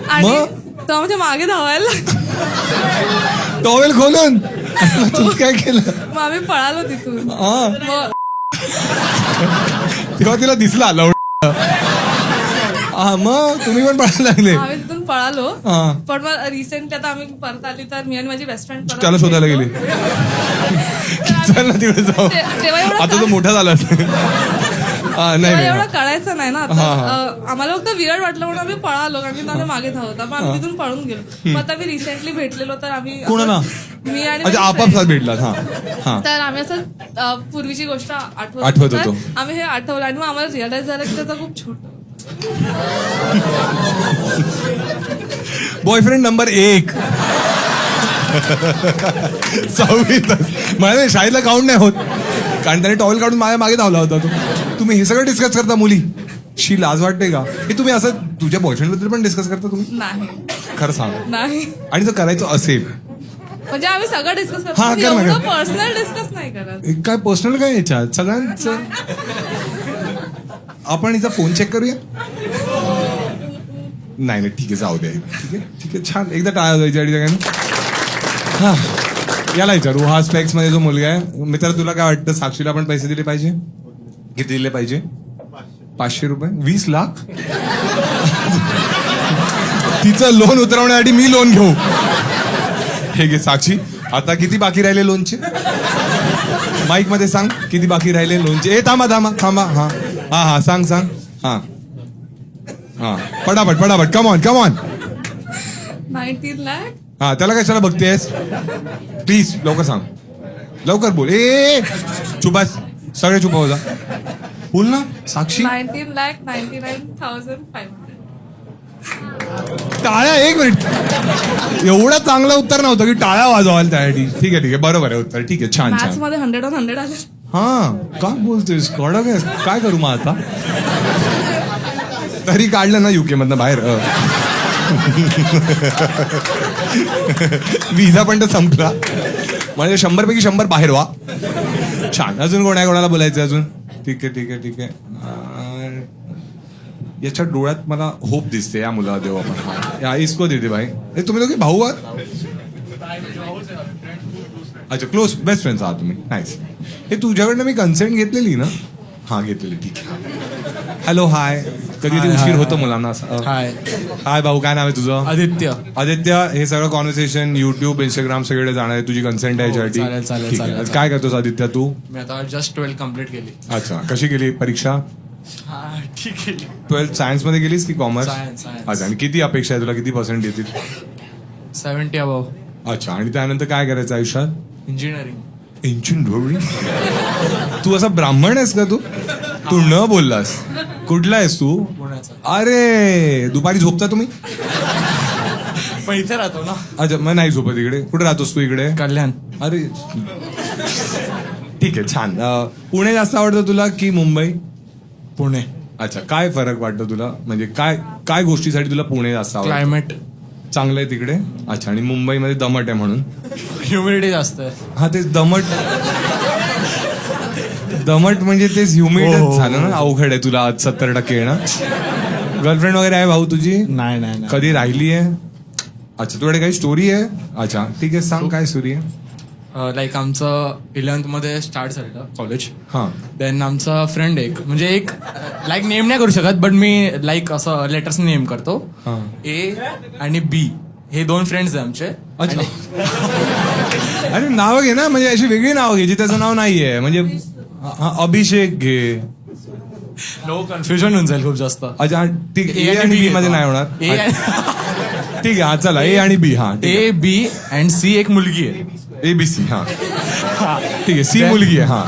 आणि मग? तो आमच्या मागे धावायला लागला. टॉवेल खोलून तू काय केलं. मग आम्ही पळालो तिथून. हा मग तेव्हा तिला दिसला लवड. हा मग तुम्ही पण पळायला लागले. आम्ही तिथून पळालो. हा. पण मग रिसेंटली आता आम्ही परत आली तर मी आणि माझी बेस्ट फ्रेंड त्याला शोधायला गेली. चल ना तिकडे जाऊ. तेव्हा एवढं आता तो मोठा झाला. नाही तेव्हा नाही एवढं कळायचं नाही ना. हा, आता आम्हाला फक्त वियर्ड वाटलं म्हणून आम्ही पळालो कारण की त्याने मागे धावता. मग आम्ही तिथून पळून गेलो. मग आता मी रिसेंटली भेटलेलो तर आम्ही कोणाला? मी आणि अच्छा माझी आपापसात friend. भेटला. हा हा तर आम्ही असं पूर्वीची गोष्ट आठवत आठवत तर होतो. आम्ही हे आठवलं आणि मग आम्हाला रिअलाइज झालं की त्याचा खूप छोट बॉयफ्रेंड नंबर 1 6वीत. मला शाळेला काउंट नाही होत कारण त्याने टॉवेल काढून माझ्या मागे धावला होता तो. तुम्ही हे सगळं डिस्कस करता मुली. शी लाज वाटते का. हे तुम्ही असं तुझ्या बॉयफ्रेंड बद्दल पण डिस्कस करता तुम्ही. नाही खरं सांग. नाही आणि जर करायचं असेल म्हणजे आम्ही सगळं डिस्कस करतो. हा, पण कर ना, एवढं कर. पर्सनल डिस्कस नाही करत. काय पर्सनल काय याच्यात सगळ्यांचं. आपण हिचा फोन चेक करूया. नाही नाही ठीक आहे जाऊ द्या. ठीक आहे ठीक आहे छान. एकदा टाळा जायची आणि सगळ्यांना. हा याला विचारू. हा स्पेक्स मध्ये जो मुलगा आहे मित्र तुला काय वाटतं साक्षीला आपण पैसे दिले पाहिजे. किती दिले पाहिजे. 500 रुपये. 20 लाख. तिचं लोन उतरवण्यासाठी मी लोन घेऊ. हे घे साक्षी. आता किती बाकी राहिले लोनचे. माईक मध्ये सांग किती बाकी राहिले लोनचे. ए थांबा थांबा थांबा. हा हा हा सांग सांग. हा हा पटापट पटापट. Come on come on. 19 lakh. हा त्याला कशाला बघतेस. प्लीज लवकर सांग. लवकर बोल. ए चुपास सगळे चुप हो जा. बोल ना साक्षी. 19,99,500. टाळ्या. 1 मिनिट. एवढं चांगलं उत्तर नव्हतं की टाळ्या वाजवाल त्यासाठी. ठीक आहे बरोबर आहे उत्तर. ठीक आहे छान मॅथ्स छान. मध्ये 100 on 100 आले. हा काय बोलतोयस कडक आहे. काय करू मग आता. तरी काढलं ना UK मधनं बाहेर. विजा पण तर संपला. म्हणजे 100 पैकी 100 बाहेर व्हा. छान. अजून कोणाला बोलायचं अजून? ठीक आहे. याच्या डोळ्यात मला होप दिसते या मुलाला देऊ आपण. या इसको देते भाई. तुम्ही दोघे भाऊ आहात? अच्छा, क्लोज बेस्ट फ्रेंड्स आहात तुम्ही. नाईस. हे तुझ्याकडनं मी कन्सेंट घेतलेली ना? हा घेतलेली. ठीक आहे. Hello hi. कधी ते उशीर होतो मुलांना असं. हाय भाऊ, काय नाव आहे तुझं? आदित्य. हे सगळं कॉन्व्हर्सेशन YouTube, Instagram सगळे जाणार आहे. तुझी कन्सेंट आहे याच्यासाठी? चालेल. काय करतोस आदित्य तू? मी आता जस्ट 12 कम्प्लीट केली. अच्छा, कशी गेली परीक्षा? ठीक आहे. 12th सायन्स मध्ये गेलीस की कॉमर्स? Science. अच्छा, आणि किती अपेक्षा आहे तुला? किती % येतील? 70 अबव. अच्छा, आणि त्यानंतर काय करायचं आयुष्यात? इंजिनिअरिंग. तू असा ब्राह्मण आहेस का? तू न बोललास. कुठला आहेस तू? पुण्याचा. अरे, दुपारी झोपता तुम्ही? पण इथे राहतो ना. अच्छा, मग नाही झोपत इकडे. कुठे राहतोस तू इकडे? कल्याण. अरे ठीक आहे, छान. पुणे जास्त आवडतं तुला की मुंबई? पुणे. अच्छा, काय फरक वाटतो तुला? म्हणजे काय गोष्टीसाठी तुला पुणे जास्त आवडतं? क्लायमेट चांगलं आहे तिकडे. अच्छा, आणि मुंबईमध्ये दमट आहे म्हणून? ह्युमिडिटी जास्त आहे. हा, तेच दमट म्हणजे तेच ह्युमिडच झालं ना. अवघड आहे तुला आज 70% येणं. गर्लफ्रेंड वगैरे आहे भाऊ तुझी? नाही. कधी राहिली आहे? अच्छा, तुझ्याकडे काही स्टोरी आहे? अच्छा, ठीक आहे, सांग काय स्टोरी आहे. लाईक आमचं 11th मध्ये स्टार्ट झालं कॉलेज. हा. देन आमचा फ्रेंड एक लाईक नेम नाही करू शकत, बट मी लाईक असं लेटर्स नेम करतो. हा. A आणि B हे 2 फ्रेंड्स आहे आमचे. अच्छा. अरे नावं घे ना, म्हणजे अशी वेगळी नावं घे जी त्याचं नाव नाहीये. म्हणजे अभिषेक घे. नो कन्फ्युजन होऊन जाईल खूप जास्त. अच्छा, ठीक. A आणि B मध्ये नाही होणार. ठीक आहे, हा चला. A आणि B. हा, A, B अँड C एक मुलगी आहे. ABC. हा, ठीक आहे. C मुलगी आहे. हा.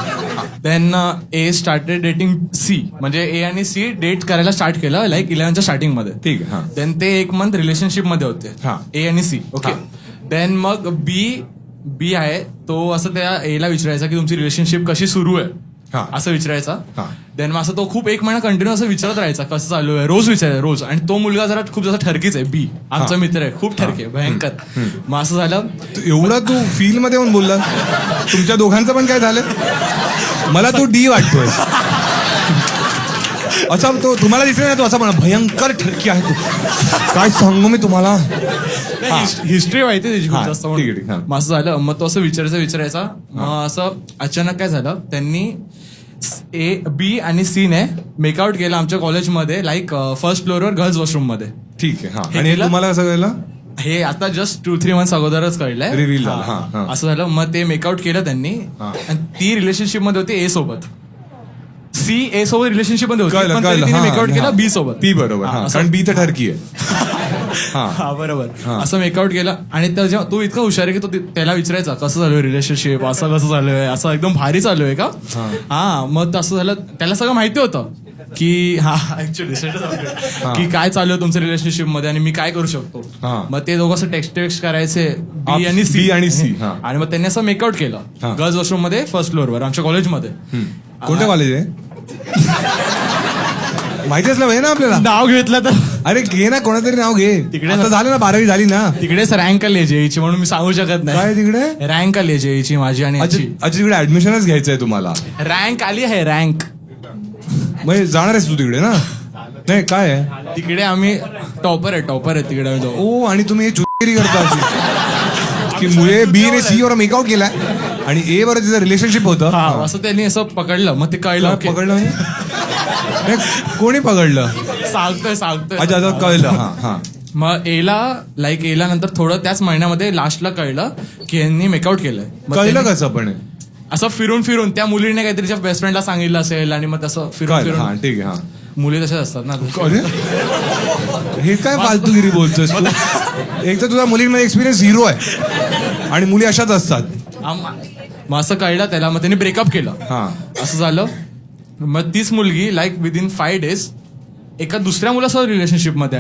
Then A started dating C, म्हणजे A आणि C डेट करायला स्टार्ट केलं लाईक 11th स्टार्टिंग मध्ये. ठीक आहे. हा. देन ते 1 मंथ रिलेशनशिप मध्ये होते. हा. A आणि C. ओके. देन मग B आहे तो असं त्या A ला विचारायचा की तुमची रिलेशनशिप कशी सुरू आहे. हा. असं विचारायचा. हा. देन मग असं तो खूप 1 महिना कंटिन्यू असं विचारत राहायचा कसं चालू आहे. रोज विचारायचा रोज. आणि तो मुलगा जरा खूप जास्त ठरकीच आहे. B आमचा मित्र आहे, खूप ठरके, भयंकर. मग असं झालं. एवढा तू फील मध्ये येऊन बोलला. तुमच्या दोघांचं पण काय झालं? मला तू D वाटतोय. असा तो तुम्हाला दिसला नाही, तो असा म्हणा भयंकर ठरकी आहे तू. काय सांगू मी तुम्हाला. हिस्ट्री माहिती त्याची खूप हा, जास्त. ठीक आहे, ठीक आहे. मग असं झालं. मग तो असं विचारायचा. मग असं अचानक काय झालं, त्यांनी B आणि C ने मेकआउट केलं आमच्या कॉलेजमध्ये लाईक फर्स्ट फ्लोअरवर गर्ल्स वॉशरूम मध्ये. ठीक आहे. हा. हे आणि हे केलं? तुम्हाला कसं कळलं? हे आता जस्ट 2-3 मंथ्स अगोदरच कळलंय. Reveal झालं. हा. हा. असं झालं. मग ते मेकआउट केलं त्यांनी. हा. आणि ती रिलेशनशिप मध्ये होती A सोबत. C A सोबत रिलेशनशिप मध्ये होती, कळलं, पण तरी कळलं. तिने हा, मेकआउट केलं हा. B सोबत. ती बरोबर. हा, असं- कारण B तर ठरकी आहे. हा. हा, बरोबर. हा. असं मेकआउट केलं. आणि जेव्हा तो इतका हुशार आहे की तो त्याला विचारायचा कसं चालू आहे रिलेशनशिप, असं कसं चालू आहे, असं एकदम भारी चालू आहे का. हा. मग असं झालं. त्याला सगळं माहिती होतं की ऍक्च्युली की काय चालू आहे तुमचं रिलेशनशिप मध्ये आणि मी काय करू शकतो. हा. मग ते दोघं असं टेक्स्ट करायचे B आणि C. B आणि C. हा. आणि मग त्यांनी असं मेकआउट केलं हा. गर्ल्स वॉशरूम मध्ये फर्स्ट फ्लोअरवर आमच्या कॉलेजमध्ये. कोणत्या कॉलेज आहे? माहिती असलं पाहिजे ना आपल्याला. नाव घेतलं तर अरे घे ना, कोणातरी नाव घे. तिकडे आता झालं ना, 12वी झाली ना. तिकडेच रँक आली जेईची, म्हणून मी सांगू शकत काय नाही. तिकडे? रँक आली जेईची माझी आणि अच्छा, याची. अच्छा, तिकडे ऍडमिशनच घ्यायचंय तुम्हाला. रँक आली आहे, रँक. म्हणजे जाणार आहेस तू तिकडे ना? नाही, काय आहे? तिकडे आम्ही टॉपर आहे तिकडे आम्ही दोघं. ओ, आणि तुम्ही हे चुकीरी करता अशी. की मुळे B ने C वर मेकआउट केलाय आणि A वर तिचं रिलेशनशिप होतं. हा, असं त्यांनी असं पकडलं. मग ते कळलं. काय ओके. पकडलं म्हणजे? नाही, कोणी पकडलं? सांगतोय अच्छा, आता कळलं. हा. हा. मग एला नंतर थोडं त्याच महिन्यामध्ये लास्टला कळलं की यांनी मेकआउट केलंय. मग कळलं त्यांनी कसं पण? असं फिरून त्या मुलीने काहीतरी तिच्या बेस्ट फ्रेंडला सांगितलं असेल आणि मग तसं कळलं. हा, फिरून ठीक आहे. हा. मुली तशाच असतात ना. अरे, हे काय फालतूगिरी बोलतोस तू? एक तर तुझा मुलींमध्ये एक्सपिरियन्स 0 आहे आणि मुली अशाच असतात. मग असं कळलं त्याला. मग त्यांनी ब्रेकअप केलं. हा. असं झालं. मग तीच मुलगी लाईक विदिन 5 days एका दुसऱ्या मुलासोबत रिलेशनशिप मध्ये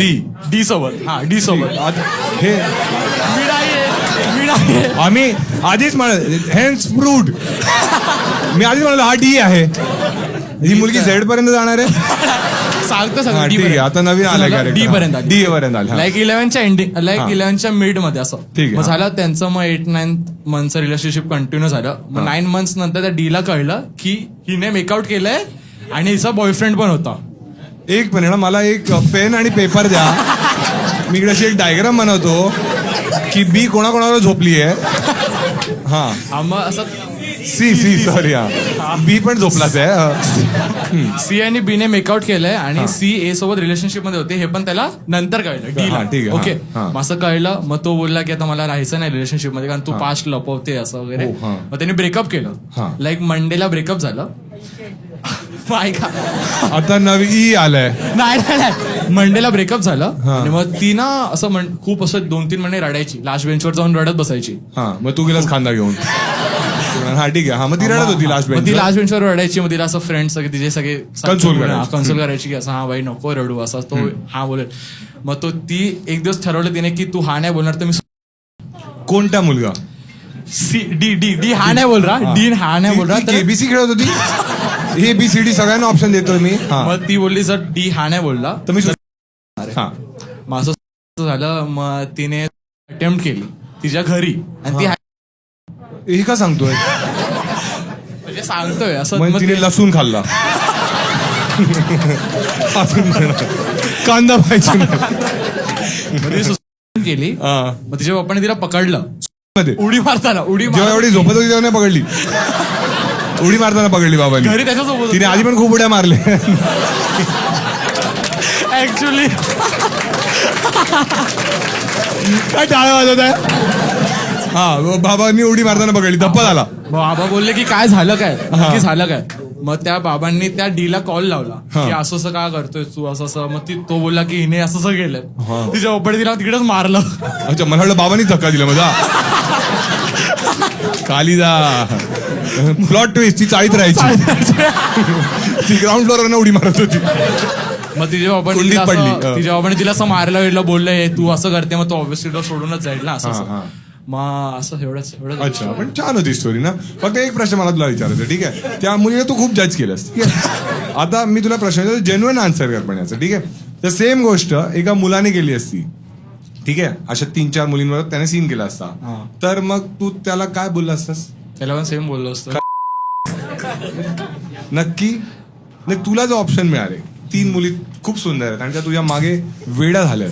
डी सोबत. हा, डी सोबत. हे आम्ही आधीच हेन्स प्रूव्ड. मी आधीच म्हणालो हा D आहे. ही मुलगी Z पर्यंत जाणार आहे. सांगतो हा, ठीक आहे. आता नवीन आलं character. डी पर्यंत D पर्यंत आलं, हा. लाईक 11च्या एंडिंग लाईक हा. 11च्या मिड मध्ये असं ठीक आहे, मग हा. झालं त्यांचं मग 8-9 मंथचं रिलेशनशिप कंटिन्यू झालं मग 9 मंथ्स नंतर त्या डीला कळलं की हिने मेकआउट केलंय आणि हिचा बॉयफ्रेंड पण होता. एक मिनिट, मला एक पेन आणि पेपर द्या. मी इकडे अशी एक डायग्राम बनवतो की बी कोणाकोणावर झोपली आहे. हा, मग असं सी सॉरी, हा बी पण झोपलाच आहे. सी आणि बी ने मेकआउट केलंय आणि सी ए सोबत रिलेशनशिप मध्ये होते हे पण त्याला नंतर कळलं हा, डीला. ठीक आहे, ओके हा, हा. मग असं कळलं मग तो बोलला की आता मला राहायचं नाही रिलेशनशिप मध्ये कारण तू पास्ट लपवते असं वगैरे. हो, हा. मग त्यांनी ब्रेकअप हा. केलं. लाईक मंडेला ब्रेकअप झालं. ऐका आता नवी आलंय. नाही मंडेला ब्रेकअप झालं हा. आणि मग ती ना असं खूप असं 2-3 महिने रडायची लास्ट बेंचवर जाऊन रडत बसायची. हा, मग तू गेलास खांदा घेऊन. हा, ठीक आहे. हा, मग ती रडत होती लास्ट मग ती लास्ट बेंचवर रडायची मग तिला असं फ्रेंड सगळे तिचे सगळे Console करायचे. कन्सोल करायची की असं हा बाई नको रडू असं तो हा बोलेल. मग तो ती एक दिवस ठरवलं तिने की तू हा नाही बोलणार तर मी कोणता मुलगा? डी हा नाही बोल रहा डी हा नाही बोल रहा तर केबीसी खेळत होती. ABCD सगळ्यांना ऑप्शन देतोय मी. हा, मग ती बोलली जर डी हा नाही बोलला तर मी हा, मग असं झालं. मग तिने अटेम्प्ट केली तिच्या घरी आणि ती हे का सांगतोय? म्हणजे सांगतोय असं मग मग तिने लसूण खाल्ला. अजून म्हणा. कांदा पाहिजे. ती suicide केली. मग तिच्या पप्पाने तिला पकडलं मध्ये उडी मारताना जेव्हा एवढी झोपत होती तेव्हा नाही पकडली. उडी मारताना पकडली बाबांनी. घरी त्याच्यासोबत तिने आधी पण खूप उड्या मारल्या. ऍक्च्युली काय टाळा वाजवत आहे? हा, बाबांनी उडी मारताना पकडली, धप्पा झाला. बाबा बोलले की काय झालं काय की झालं काय. मग त्या बाबांनी त्या डीला कॉल लावला की असं असं का करतोय तू असं असं. मग तो बोलला की हिने असं असं केलंय. तिच्या पप्पाने तिला तिकडेच मारलं. अच्छा, मला वाटलं बाबांनी धक्का दिला माझा. कालिदा प्लॉट ट्विस्ट. ती चाळीत राहायची. ती ग्राउंड फ्लोअरवर उडी मारत होती. मग तिच्या बाबांनी कुंडीत तिला पडली. असं- तिच्या बाबांनी तिला असं मारलं वेळेला बोललंय तू असं करते मग तो ऑब्व्हियसली तो सोडूनच जाईल ना असं हा, असं. हा. मग असं एवढंच अच्छा, पण छान होती स्टोरी ना. फक्त एक प्रश्न मला तुला विचारायचा, ठीक आहे? त्या मुलीला तू खूप जज केलंस, ठीक आहे? आता मी तुला प्रश्न विचारतो, जेन्युइन आन्सर कर पण याचं, ठीक आहे? तर सेम गोष्ट एका मुलाने केली असती, ठीक आहे? अशा 3-4 मुलींवर त्याने सीन केला असता, तर मग तू त्याला काय बोलला असतास? त्याला पण सेम बोललो असतो. नक्की नाही. तुला जो ऑप्शन मिळाले, 3 मुली खूप सुंदर आहेत आणि त्या तुझ्या मागे वेडा झाल्या.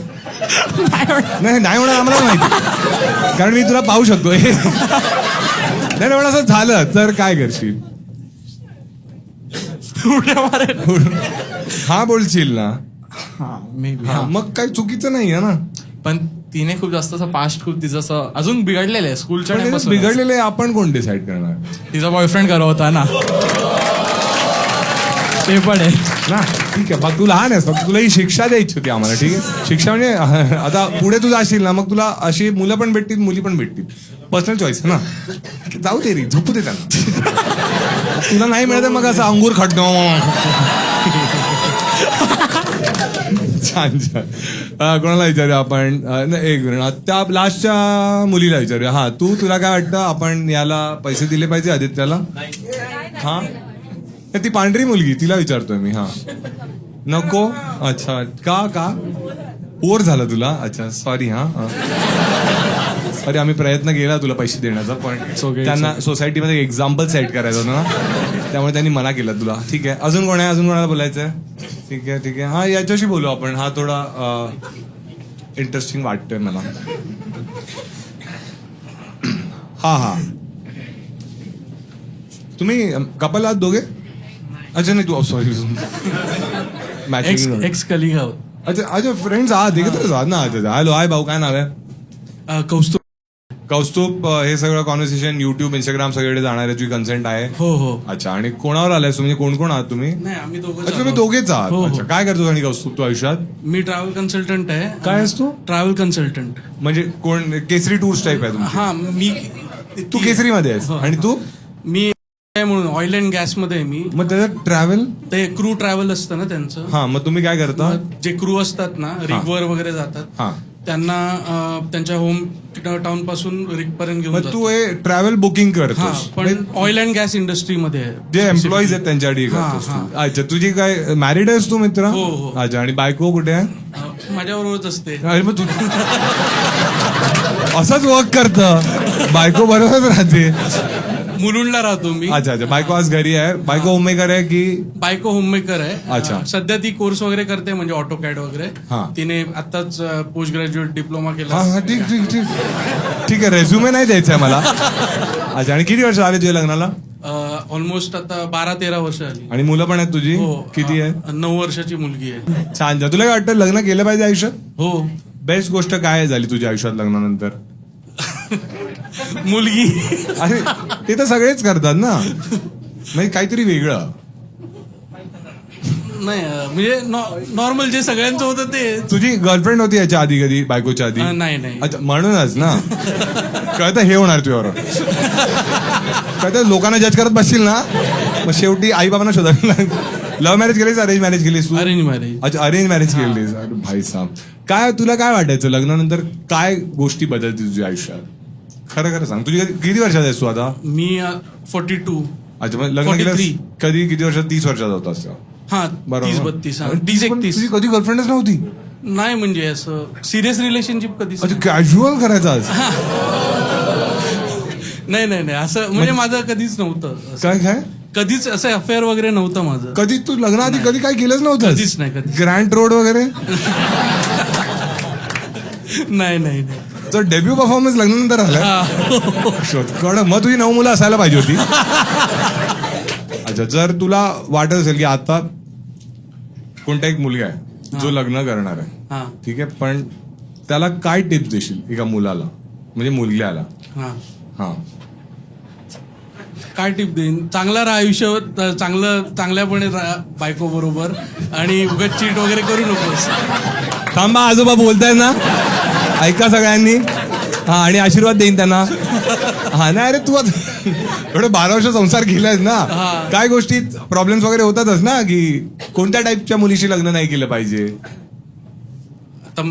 नाही होणार आम्हाला माहिती, कारण मी तुला पाहू शकतो. नाही पण असं झालं तर काय करशील? उड्या मारेल. हा बोलशील ना. May be. हा, मग काही चुकीचं नाही आहे ना. पण तिने खूप जास्त असं पास्ट खूप तिचं असं अजून बिघडलेलं आहे स्कूलच्या पण टाइमपासून. बिघडलेले आपण कोण डिसाईड करणार? तिचा बॉयफ्रेंड करत होता ना. ते पण आहे ना. ठीक आहे, मग तू लहान आहेस, फक्त तुला ही शिक्षा द्यायची होती आम्हाला, ठीक आहे? शिक्षा म्हणजे आता पुढे तू जाशील ना, मग तुला अशी मुलं पण भेटतील, मुली पण भेटतील. पर्सनल चॉईस आहे ना. जाऊ दे रे, झोपू दे त्यांना. तुला नाही मिळत मग असं अंगूर खटणं. छान छान. कोणाला विचारूया आपण? एक मिनिट, त्या लास्टच्या मुलीला विचारूया. हा, तुला काय वाटतं, आपण याला पैसे दिले पाहिजे आदित्यला? हा, ती पांढरी मुलगी, तिला विचारतोय मी. हा, नको. अच्छा, का ओर झालं तुला? अच्छा, सॉरी. हा, सॉरी, आम्ही प्रयत्न केला तुला पैसे देण्याचा, पण त्यांना सोसायटीमध्ये एक्झाम्पल सेट करायचं होतं ना, त्यामुळे त्यांनी मना केला तुला. ठीक आहे, अजून कोण आहे? अजून कोणाला बोलायचंय? ठीक आहे. हा, याच्याशी बोलू आपण. हा थोडा इंटरेस्टिंग वाटतोय मला. हा, तुम्ही कपल आहात दोघे? अच्छा, नाही तू सॉरी मॅचिंग. एक्स कलिग आहोत. अच्छा, फ्रेंड्स आहात, एकत्रच आहात ना? अच्छा, हॅलो, हाय भाऊ, काय नाव आहे? कौस्तुभ. हे सगळं कॉन्व्हर्सेशन युट्यूब, इंस्टाग्राम सगळीकडे जाणार आहे, तुझी कन्सेंट आहे? हो. अच्छा, आणि कोणावर आलाय म्हणजे कोण कोण आहात तुम्ही? नाही, आम्ही अच्छा, तुम्ही दोघेच आहात. अच्छा, काय करतो आणि कौस्तुभ तू आयुष्यात? मी ट्रॅव्हल कन्सल्टंट आहे. काय असतो? Travel consultant. म्हणजे कोण? केसरी टूर्स टाईप आहे तुमची? हा, मी. तू केसरीमध्ये आहेस आणि तू? मी म्हणून ऑइल अँड गॅस मध्ये मी. मग त्याचं ट्रॅव्हल? ते क्रू ट्रॅव्हल असतं ना त्यांचं. हा, मग तुम्ही काय करता? जे क्रू असतात ना, रिगवर वगैरे जातात, हा, त्यांना त्यांच्या होम टाउन पासून पर्यंत घेऊन मग जातो. तू हे ट्रॅव्हल बुकिंग हा करतोस पण ऑइल अँड गॅस इंडस्ट्रीमध्ये आहे. जे एम्प्लॉईज आहेत त्यांच्यासाठी करतोस हा, तू. अच्छा तुझी काय मॅरिड आहेस तू मित्र हो, हो. अच्छा आणि बायको कुठे आहे माझ्याबरोबरच असते. अरे मग तू असंच वर्क करतं बायको बरोबरच राहते मुलुंडला राहतो मी. अच्छा अच्छा बायको आज घरी आहे बायको होममेकर आहे की बायको होममेकर आहे. अच्छा. सध्या ती कोर्स वगैरे करते म्हणजे ऑटोकॅड वगैरे. हा. तिने आताच पोस्ट ग्रॅज्युएट डिप्लोमा हा केला. हा ठीक ठीक ठीक ठीक आहे रेझ्युमे नाही द्यायचा आहे मला अच्छा आणि किती वर्ष आले तुझ्या लग्नाला ऑलमोस्ट आता 12-13 वर्ष आली. आणि मुलं पण आहेत तुझी हो. किती आहे 9 वर्षाची मुलगी आहे. छान छान तुला काय वाटतं लग्न केलं पाहिजे आयुष्यात हो. बेस्ट गोष्ट काय झाली तुझ्या आयुष्यात लग्नानंतर मुलगी. अरे ते तर सगळेच करतात ना म्हणजे काहीतरी वेगळं नाही म्हणजे नॉर्मल जे सगळ्यांचं होतं ते. तुझी गर्लफ्रेंड होती याच्या आधी कधी बायकोच्या आधी नाही नाही. अच्छा म्हणूनच ना कळतं हे होणार तुझ्यावर कळतं लोकांना जज करत बसशील ना मग शेवटी आई बाबांना शोधायला लव्ह मॅरेज केलीस अरेंज मॅरेज केलीस तू अरेंज मॅरेज. अच्छा अरेंज मॅरेज केलीस अरे भाई साहब काय तुला काय वाटायचं लग्नानंतर काय गोष्टी बदलतील तुझ्या आयुष्यात खरं खरं सांग तुझी किती वर्षात आहेस तू आता मी 42. अच्छा मग लग्न 43. केलं कधी किती वर्षात 30 वर्षात होतास हा बरोबर 30-32. अरे, 30-31 तुझी कधी गर्लफ्रेंडच नव्हती नाही म्हणजे असं सिरियस रिलेशनशिप कधीच अच्छा कॅज्युअल करायचं आज नाही नाही नाही असं म्हणजे माझं कधीच नव्हतं असं. काय काय कधीच असं अफेअर वगैरे नव्हतं माझं. कधी तू लग्नाआधी कधी काय केलंच नव्हतं कधीच नाही कधी. ग्रँड रोड वगैरे नाही नाही नाही. तर डेब्यू परफॉर्मन्स लग्नानंतर आलाय हा. कळ मग तुझी 9 मुलं असायला पाहिजे होती अच्छा जर तुला वाटत असेल की आता कोणता एक मुलगा आहे जो लग्न करणार आहे हा ठीक आहे पण त्याला काय टिप्स देशील एका मुलाला म्हणजे मुलग्याला हा. हा काय टिप देईन चांगला राहा आयुष्यावर चांगल्यापणे राहा बायको बरोबर आणि उगाच चीट वगैरे करू नकोस. थांबा आजोबा बोलताय ना ऐका सगळ्यांनी हा आणि आशीर्वाद देईन त्यांना हा नाही अरे तू आता एवढे 12 वर्ष संसार केलायस ना काय गोष्टी प्रॉब्लेम्स वगैरे होतातच ना की कोणत्या टाईपच्या मुलीशी लग्न नाही केलं पाहिजे आता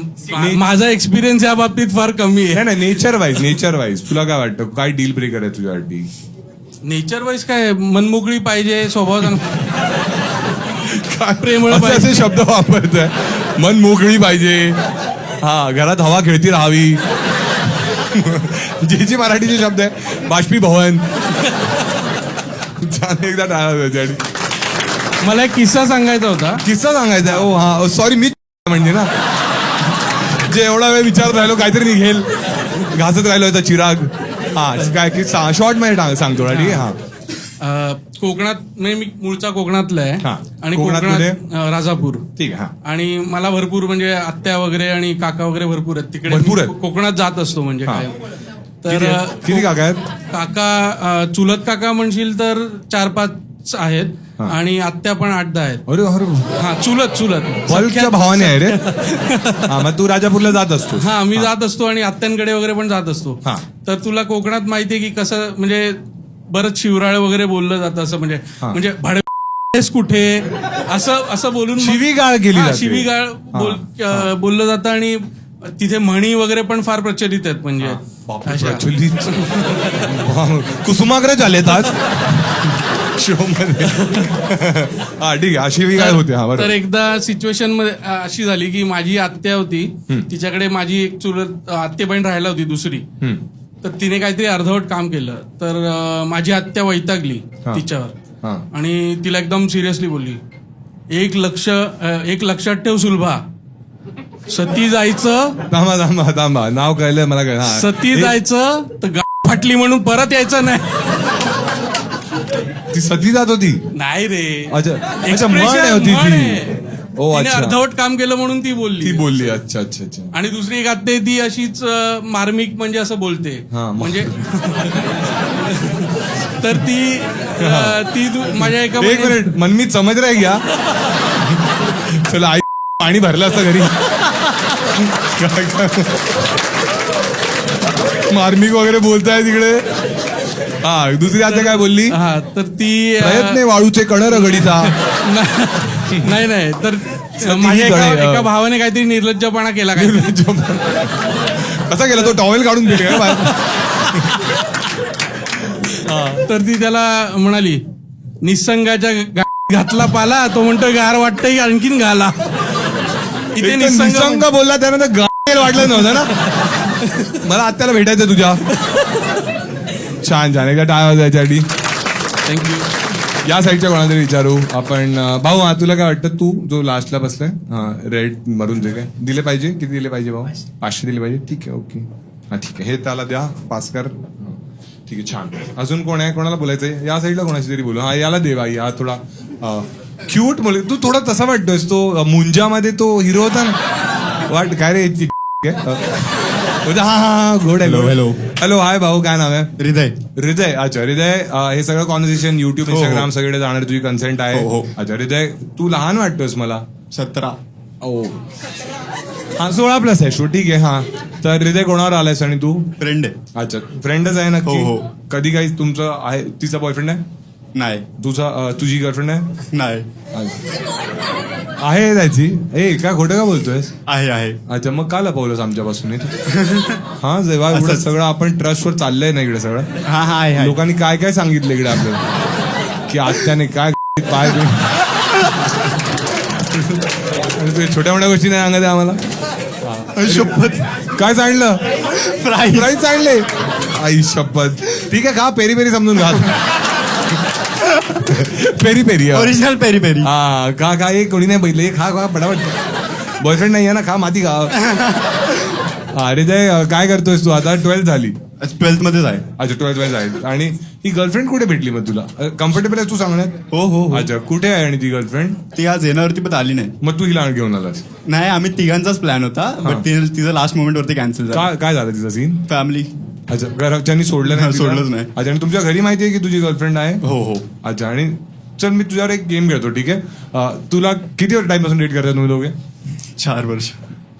माझा एक्सपिरियन्स या बाबतीत फार कमी आहे. नाही नाही नेचर वाईज तुला काय वाटतं काय डील ब्रेकर आहे तुझ्यासाठी नेचर वाईज काय मनमोकळी पाहिजे स्वभाव काय प्रेमळ असे पाहिजे. असे शब्द वापरतोय मन मोकळी पाहिजे हा घरात हवा खेळती राहावी जे मराठीचे शब्द आहे बाष्पीभवन छान एकदा टाळा त्याच्यासाठी मला एक किस्सा सांगायचा होता. किस्सा सांगायचा आहे. ओ हा सॉरी मी म्हणजे ना जे एवढा वेळ विचारत राहिलो काहीतरी निघेल घासत राहिलो होता चिराग हा काय की शॉर्ट मध्ये सांगतो ठीक आहे हा कोकणात म्हणजे मी मूळचा कोकणातला आहे हा. आणि कोकणातमध्ये? कोकणात राजापूर. ठीक आहे हा आणि मला भरपूर म्हणजे आत्या वगैरे आणि काका वगैरे भरपूर आहेत तिकडे. भरपूर मी आहेत? कोकणात जात असतो म्हणजे हा. काय किती आहेत? किती काका आहेत काका चुलत काका म्हणशील तर 4-5 आहेत हा. आणि आत्या पण 8-10 आहेत. अरे अरे हा चुलत बल्कच्या भावाने आहे रे हा मग तू राजापूरला जात असतो हा मी जात असतो आणि आत्यांकडे वगैरे पण जात असतो. हा. तर तुला कोकणात माहितीये की कसं म्हणजे बरंच शिवराळ वगैरे बोललं जातं असं म्हणजे हा. म्हणजे भाडेस कुठे असं बोलून मग- शिवीगाळ केली हा, जाते. शिवीगाळ बोललं जातं आणि तिथे म्हणी वगैरे पण फार प्रचलित आहेत म्हणजे अशा. कुसुमाग्रज आलेत आज शो मध्ये हा ठीक आहे अशी काय होते हा तर बरोबर एकदा सिच्युएशन मध्ये अशी झाली की माझी आत्या होती तिच्याकडे माझी एक चुलत आत्या बहीण राहायला होती दुसरी. तर तिने काहीतरी अर्धवट काम केलं तर माझी आत्या वैतागली हा. तिच्यावर हा. आणि तिला एकदम सिरियसली बोलली एक लक्षात ठेव सुलभा सती जायचं थांबा नाव कळलंय मला कळ हा सती जायचं तर फाटली म्हणून परत यायचं नाही. ती सती जात होती नाही रे अच्छा अच्छा Expression, म्हण आहे होती म्हण ती आहे. ओ तिने अच्छा अर्धवट काम केलं म्हणून ती ती बोलली. बोलली अच्छा अच्छा अच्छा आणि दुसरी एक आत्या आहे, ती अशीच मार्मिक म्हणजे असं बोलते हा, मग. म्हणजे तर ती माझ्या एका एक मिनिट मनमीत समज रहा क्या चला आई पाणी भरलं असतं घरी मार्मिक वगैरे बोलताय तिकडे हा दुसरी आता काय बोलली हा तर ती प्रयत्न वाळूचे कण रगडीचा नाही तर माझ्या एका भावाने काहीतरी निर्लज्जपणा केला काय कसा गेला तो टॉवेल काढून दिले का बाहेर? तर ती त्याला म्हणाली निसंगाच्या घातला पाला, तो म्हणतो गार वाटतंय आणखीन घाला. इथे निसंग बोलला त्यानंतर गाल वाटलं नव्हतं ना. मला आत्याला भेटायचं तुझ्या. छान छान, एकदा टाळ्या वाजवायच्यासाठी. थँक्यू. या साईडच्या कोणाला तरी विचारू आपण. भाऊ हा तुला काय वाटतं, तू जो लास्टला बसलाय रेड मरून जे काय दिले पाहिजे, किती दिले पाहिजे भाऊ? 500 दिले पाहिजे. ठीक आहे, ओके. हा ठीक आहे, हे त्याला द्या, पास कर. ठीक आहे, छान. अजून कोण आहे, कोणाला बोलायचंय? या साईडला कोणाशी तरी बोलू. हा याला दे बाई, हा थोडा क्यूट मुली. तू थोडा तसा वाटतोयस तो मुंजामध्ये तो हिरो होता ना. वाट काय रे हा हा गुड. Hello hello. हॅलो, हाय भाऊ, काय नाव आहे? हृदय. हृदय. अच्छा हृदय, हे सगळं कॉन्व्हर्सेशन युट्यूब, हो. इंस्टाग्राम सगळे जाणार, तुझी कन्सेंट आहे? हो. अच्छा हृदय, तू लहान वाटतोस मला. 17. ओ हा 16+ आहे. ठीक आहे. हा तर हृदय कोणावर आलायस आणि तू? फ्रेंड आहे. अच्छा फ्रेंडच आहे नक्की? हो. कधी काही तुमचं आहे, तिचा बॉयफ्रेंड आहे? नाही. तुझी गर्लफ्रेंड आहे? नाही. आहे त्याची. ए का खोटं का बोलतोयस? आहे. अच्छा, मग का लपवलंस आमच्यापासून? हा जेव्हा एवढं असंच. सगळं आपण ट्रस्टवर चाललंय ना इकडे सगळं, हा आहे. लोकांनी काय काय सांगितलं इकडे आपल्याला, की आत्याने काय पाय छोट्या मोठ्या गोष्टी नाही सांगत आम्हाला. शपथ. काय सांडलं? प्राईज. प्राईज सांडले. आई शपथ. ठीक आहे, खा पेरी पेरी समजून खा. Peri peri original peri peri. हा खा एक कोणी नाही बघितलं, खा पटापट. बॉयफ्रेंड नाही आहे ना, खा माती खा. अरे जय, काय करतोयस तू आता? 12th झाली. 12th मध्येच आहे. अच्छा 12th आहे. आणि ही गर्लफ्रेंड कुठे भेटली मग तुला? कम्फर्टेबल आहे तू सांगण्यात? हो. अच्छा, कुठे आहे आणि ती गर्लफ्रेंड? ती आज येण्यावरती पण आली नाही. मग तू हिला घेऊन आलास? नाही, आम्ही तिघांचाच प्लॅन होता, बट तिचं लास्ट मोमेंट वरती कॅन्सल झाला. काय झालं तिचा सीन? फॅमिली. अच्छा, घरच्यांनी सोडलं नाही तिला? सोडलंच नाही. अच्छा, आणि तुमच्या घरी माहिती आहे की तुझी गर्लफ्रेंड आहे? हो. अच्छा, आणि चल मी तुझ्यावर एक गेम खेळतो, ठीक आहे? तुला किती टाइम पासून डेट करता तुम्ही दोघे? 4 वर्ष.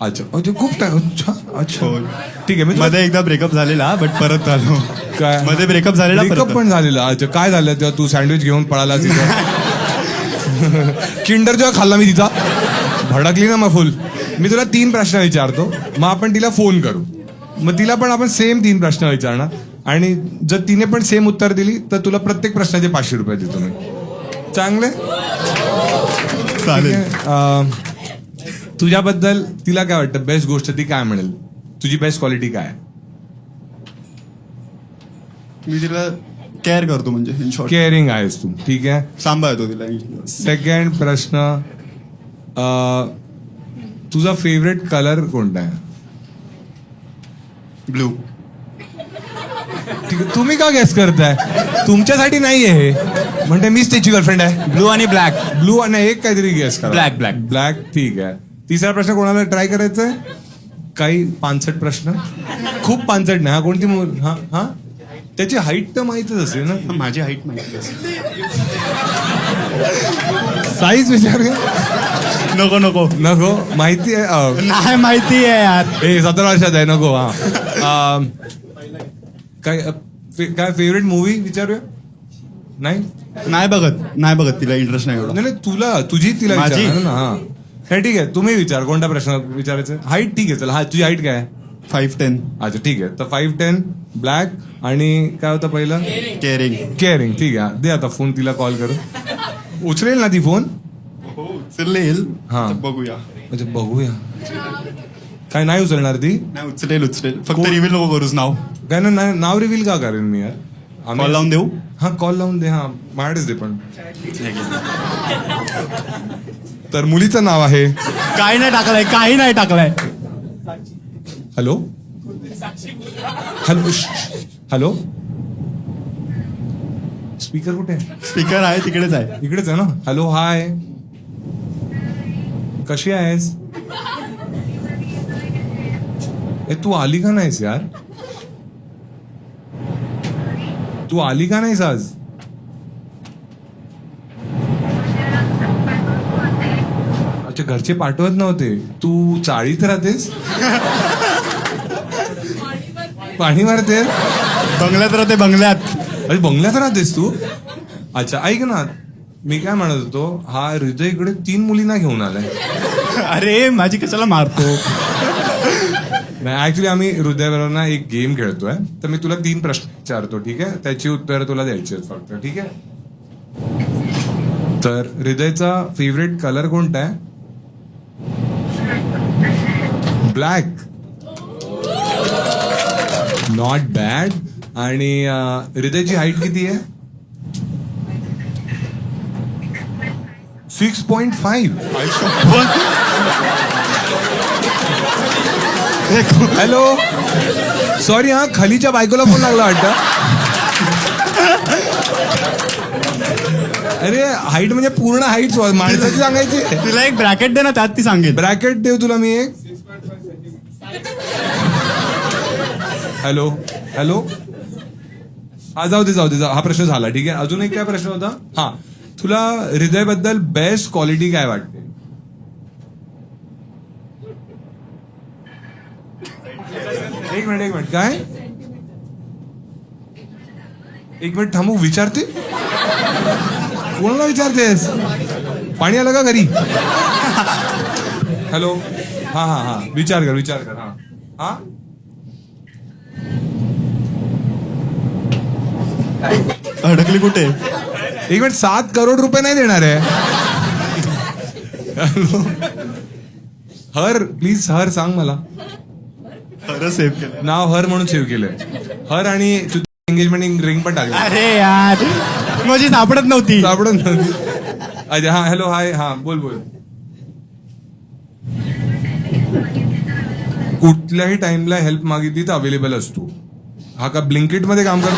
अच्छा, खूप टाइम. अच्छा. हो. ठीक आहे. मी मध्ये एकदा ब्रेकअप झालेला, बट परत आलो. काय मध्ये ब्रेकअप झालेला, ब्रेकअप पण झालेला? अच्छा, काय झालं तेव्हा तू सँडविच घेऊन पळाला तिथं? किंडर जेव्हा खाल्ला मी तिचा, भडकली ना मग फुल. मी तुला 3 प्रश्न विचारतो, मग आपण तिला फोन करू, मग तिला पण आपण सेम 3 प्रश्न विचारणार, आणि जर तिने पण सेम उत्तर दिली तर तुला प्रत्येक प्रश्नाचे 500 रुपये देतो मी. चांगले? चालेल. तुझ्याबद्दल तिला काय वाटतं, बेस्ट गोष्ट ती काय म्हणेल? तुझी बेस्ट क्वालिटी काय? मी तिला केअर करतो, म्हणजे इन शॉर्ट केअरिंग आहेस तू. ठीक आहे. सांभाळतो तिला. सेकंड प्रश्न, तुझा फेवरेट कलर कोणता आहे? ब्लू. ठीक आहे. तुम्ही का गेस करताय? तुमच्यासाठी नाहीये हे, म्हणजे मीच त्याची गर्लफ्रेंड आहे. ब्लू आणि ब्लॅक. ब्लू आणि एक काहीतरी गेस करा. Black. ब्लॅक. ठीक आहे. तिसरा प्रश्न कोणाला ट्राय करायचा? काही 65 प्रश्न, खूप 65 नाही. हा कोणती हा त्याची हाईट तर माहितच असेल ना? माझी हाईट माहिती असेल. साईज विचार नको नको. माहिती आहे? नाही माहिती आहे यार. 17 वर्षात आहे. नको. हा काय फेवरेट मूवी विचारूया? नाही बघत तिला इंटरेस्ट नाही एवढा. नाही तुला तुझी तिला माझी? विचारणार ना. हा काय, ठीक आहे. तुम्ही विचार, कोणता प्रश्न विचारायचा? हाईट ठीक आहे, चला. हा तुझी हाईट काय आहे? 5'10". अच्छा ठीक आहे. तर 5'10", ब्लॅक, आणि काय होतं पहिलं? केअरिंग. ठीक आहे. दे आता फोन तिला कॉल करू. उचलेल ना ती फोन? उचलेल. हा. बघूया. अच्छा बघूया. काय नाही उचलणार ती? नाही, उचलेल. फक्त रिव्हील नको करूस नाव. काय ना, नाव रिव्हील का करेन मी यार? कॉल लावून देऊ? हा कॉल लावून दे. हा माझ्याकडेच दे पण. तर मुलीचं नाव आहे. काही नाही टाकलाय. हॅलो. हॅलो. स्पीकर कुठे आहे? स्पीकर आहे तिकडेच आहे. इकडेच आहे ना. हॅलो, हाय, कशी आहेस? तू आली का नाहीस यार? तू आली का नाहीस आज? अच्छा, घरचे पाठवत नव्हते. तू चाळीत राहतेस? पाणी मारते? बंगल्यात राहते, बंगल्यात. अरे बंगल्यात राहतेस तू? अच्छा ऐक ना, मी काय म्हणत होतो, हा हृदय इकडे 3 मुलींना घेऊन आलाय. अरे माझी कशाला मारतो. नाही, ऍक्च्युली आम्ही हृदयाबरोबर ना एक गेम खेळतोय. तर मी तुला 3 प्रश्न विचारतो, ठीक आहे? त्याची उत्तरं तुला द्यायची आहेत फक्त, ठीक आहे? तर हृदयचा फेवरेट कलर कोणता आहे? ब्लॅक. Not bad. आणि हृदयची हाईट किती आहे? 6.5. हॅलो, सॉरी हा, खालीच्या बायकोला फोन लागला वाटतं. अरे हाईट म्हणजे पूर्ण हाईट माणसाची सांगायची. तिला एक ब्रॅकेट दे ना, त्यात ती सांगेल. ब्रॅकेट देऊ तुला मी एक. हॅलो हॅलो, हा जाऊ दे. हा प्रश्न झाला, ठीक आहे? अजून एक काय प्रश्न होता? हा, तुला हृदयबद्दल बेस्ट क्वालिटी काय वाटते? एक मिनिट काय? एक मिनिट थांबू, विचारते. कोणाला विचारतेस? पाणी आलं का घरी? हॅलो, हा विचार कर. हा अडकली कुठे? एक मिनिट, 7 करोड रुपये नाही देणार आहे. हॅलो, हर प्लीज, हर सांग मला. खरं सेव्ह केलं. नाव हर म्हणून सेव्ह केलंय. हर आणि एंगेजमेंट रिंग पण टाकली. अरे यार, माझी सापडत नव्हती. सापडून अच्छा, हा हॅलो, हाय, हा बोल. कुठल्याही टाइमला हेल्प मागितली तर अवेलेबल असतो. हा का ब्लिंकिट मध्ये काम करतो?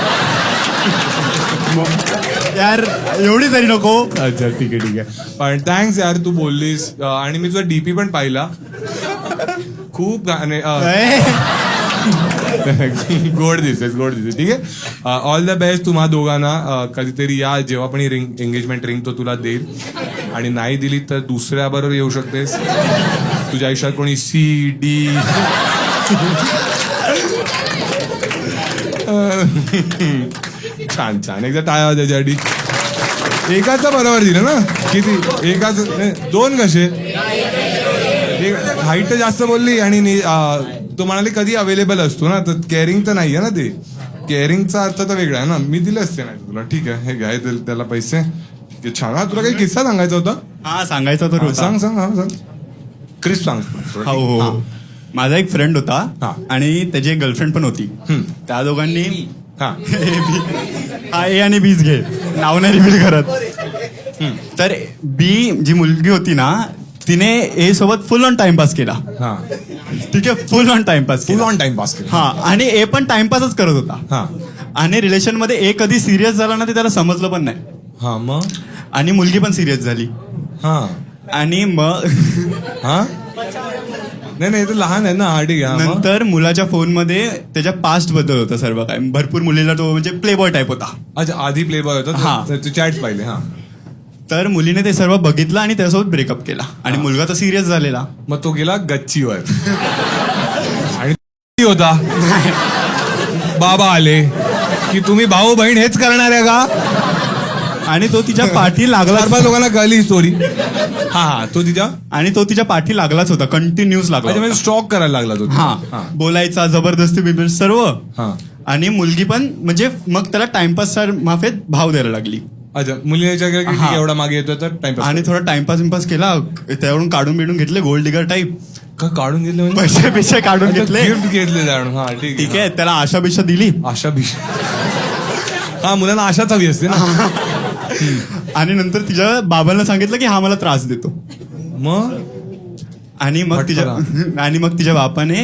यार एवढी तरी नको. अच्छा, ठीक आहे. पण थँक्स यार, तू बोललीस. आणि मी तुझा डीपी पण पाहिला. खूप गोड दिसेस. ठीक आहे. ऑल द बेस्ट तुम्हा दोघांना. कधीतरी या, जेव्हा पण ही एंगेजमेंट रिंग तो तुला देईल. आणि नाही दिली तर दुसऱ्या बरोबर येऊ शकतेस. तुझ्या आयुष्यात कोणी CD छान एकदा टाळा त्याच्यासाठी. एकाचं बरोबर दिलं ना? किती? एकाच 2 कसे? हाईट तर जास्त बोलली. आणि तो म्हणाले कधी अवेलेबल असतो ना, तर केअरिंग तर नाहीये ना. ते केअरिंगचा अर्थ तर वेगळा आहे ना. मी दिले असते ना तुला. ठीक आहे, हे घ्याय त्याला पैसे. छान. हा, तुला काही किस्सा सांगायचा होता? हा, सांगायचा तर होता. सांग. क्रिस्प सांग. हो. माझा एक फ्रेंड होता हा. आणि त्याची एक गर्लफ्रेंड पण होती. त्या दोघांनी हा ए आणि बीच घे, नाव नाही रिव्हील करत. तर बी जी मुलगी होती ना, तिने ए सोबत फुल ऑन टाइमपास केला. हा, ठीक आहे, फुल ऑन टाइमपास केला. हा, आणि ए पण टाइमपासच करत होता. हा, आणि रिलेशन मध्ये ए कधी सिरियस झाला ना, ते त्याला समजलं पण नाही. हा, मग आणि मुलगी पण सिरियस झाली. हा, आणि मग हा, नाही तर लहान आहे ना. हा, ठीक आहे. नंतर मुलाच्या फोन मध्ये त्याच्या पास्ट बद्दल होतं सर्व काय. भरपूर मुलीला तो म्हणजे प्ले बॉय टाईप होता. अच्छा, आधी प्ले बॉय होता. हा. तू चॅट पाहिले. हा, तर मुलीने ते सर्व बघितलं आणि त्यासोबत ब्रेकअप केला. आणि मुलगा तर सिरियस झालेला. मग तो गेला गच्चीवर. आणि होता बाबा आले की तुम्ही भाऊ बहीण हेच करणार आहे का? आणि तो तिच्या पाठी लागला. 4-5 लोकांना कळली स्टोरी. हा, तो तिच्या पाठी लागलाच होता. कंटिन्यूस लागला म्हणजे होता. स्टॉक करायला लागला तो. हा, बोलायचा, जबरदस्ती बिबेल सर्व. हा. आणि मुलगी पण म्हणजे मग त्याला टाइमपास माफेत भाव द्यायला लागली. अच्छा, मुलीने विचार केला की हा. ठीक आहे, एवढा मागे येतो तर टाइमपास. आणि थोडा टाइमपास केला. त्यावरून काढून बिडून घेतले, गोल्ड डिगर टाईप. का काढून घेतले म्हणजे? पैसे काढून घेतले, गिफ्ट घेतले जाणून. हा, ठीक आहे. त्याला आशा बिशा दिली. आशा बिश. हा, मुलांना आशाच हवी असते ना. आणि नंतर तिच्या बाबांना सांगितलं की हा मला त्रास देतो. मग आणि मग तिच्या बापाने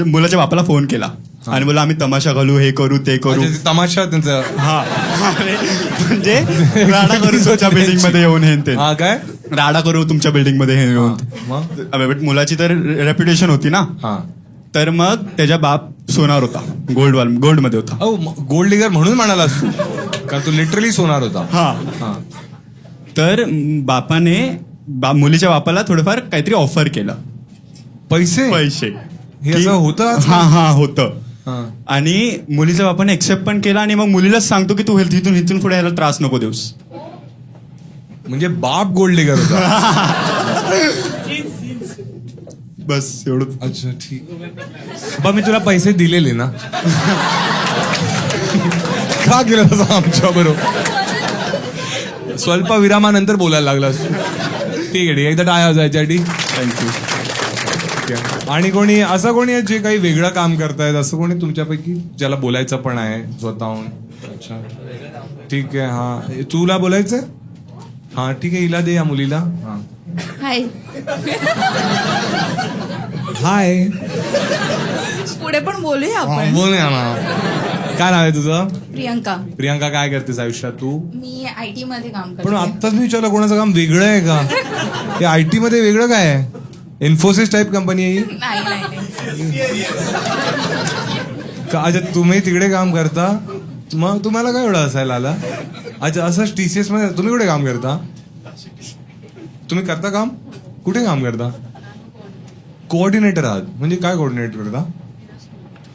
मुलाच्या बापाला फोन केला. आणि बोला आम्ही तमाशा घालू, हे करू, ते करू. तमाशा त्यांचा. हा, म्हणजे राडा करू तुमच्या बिल्डिंग मध्ये येऊन हे ते. हा, काय राडा करू तुमच्या बिल्डिंग मध्ये हे येऊन. मग मुलाची तर रेप्युटेशन होती ना. हा, तर मग त्याच्या बाप सोनार होता. गोल्ड मध्ये होता. गोल्ड डिगर म्हणून म्हणालास तू, कारण तो लिटरली सोनार होता. हा. तर बापाने मुलीच्या बापाला थोडंफार काहीतरी ऑफर केलं. पैसे हे असं होतं. हा होतं. आणि मुलीच्या बापाने एक्सेप्ट पण केला. आणि मग मुलीलाच सांगतो की तू इथून पुढे ह्याला त्रास नको देऊस. म्हणजे बाप गोल्ड डिगर होता. बस एवढं. अच्छा ठीक. पण मी तुला पैसे दिलेले ना. का केलं तसं आमच्या बरोबर? स्वल्प विरामानंतर बोलायला लागलास. ठीक आहे एकदा टाळ्या वाजवायच्यासाठी. थँक्यू. आणि कोणी असं कोणी आहे जे काही वेगळं काम करतायत असं कोणी तुमच्यापैकी ज्याला बोलायचं पण आहे स्वतःहून? अच्छा ठीक आहे. हा तुला बोलायचं? हा ठीक आहे हिला दे या मुलीला. हा हाय. हाय. पुढे पण बोलूया आपण. बोल ना. काय नाव आहे तुझं? प्रियंका. प्रियांका काय करतेस आयुष्यात तू? मी IT मध्ये काम पण करते. आत्ताच मी विचारलं कोणाचं काम वेगळं आहे का? हे IT मध्ये वेगळं काय आहे? इन्फोसिस टाईप कंपनी आहे ही? नाही नाही. का अच्छा तुम्ही तिकडे काम करता? मग तुम्हाला काय एवढं असायला आला? अच्छा असं TCS मध्ये तुम्ही कुठे काम करता? तुम्ही करता काम? कुठे काम करता? कोऑर्डिनेटर आहात म्हणजे काय कोऑर्डिनेट करता?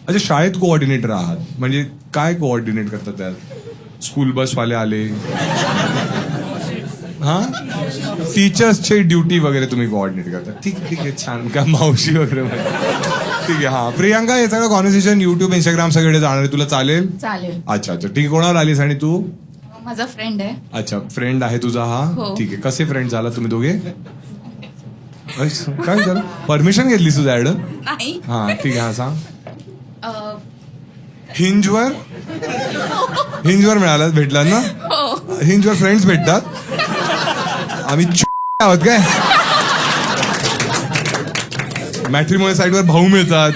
अच्छा शाळेत कोऑर्डिनेटर आहात म्हणजे काय कोऑर्डिनेट करतात त्यात? स्कूल बसवाले आले, हा टीचर्सची ड्युटी वगैरे तुम्ही कोऑर्डिनेट करता. ठीक ठीक आहे छान. का मावशी वगैरे ठीक आहे. हा प्रियांका हे सगळं कॉन्व्हर्सेशन युट्यूब इंस्टाग्राम सगळे जाणार आहे तुला चालेल? चालेल. अच्छा अच्छा ठीक आहे. कोणावर आलीस आणि तू? माझा फ्रेंड आहे. अच्छा फ्रेंड आहे तुझा हा? हो. ठीक आहे. कसे फ्रेंड झाला तुम्ही दोघे? अच्छा, काय झालं? परमिशन घेतलीस तुझ्याकडं? नाही. हा ठीक आहे. हा सांग. अं, हिंजवर मिळाला भेटला ना? हो. हिंजवर फ्रेंड्स भेटतात. आम्ही आहोत काय? मॅट्रिमोनी साईटवर भाऊ मिळतात.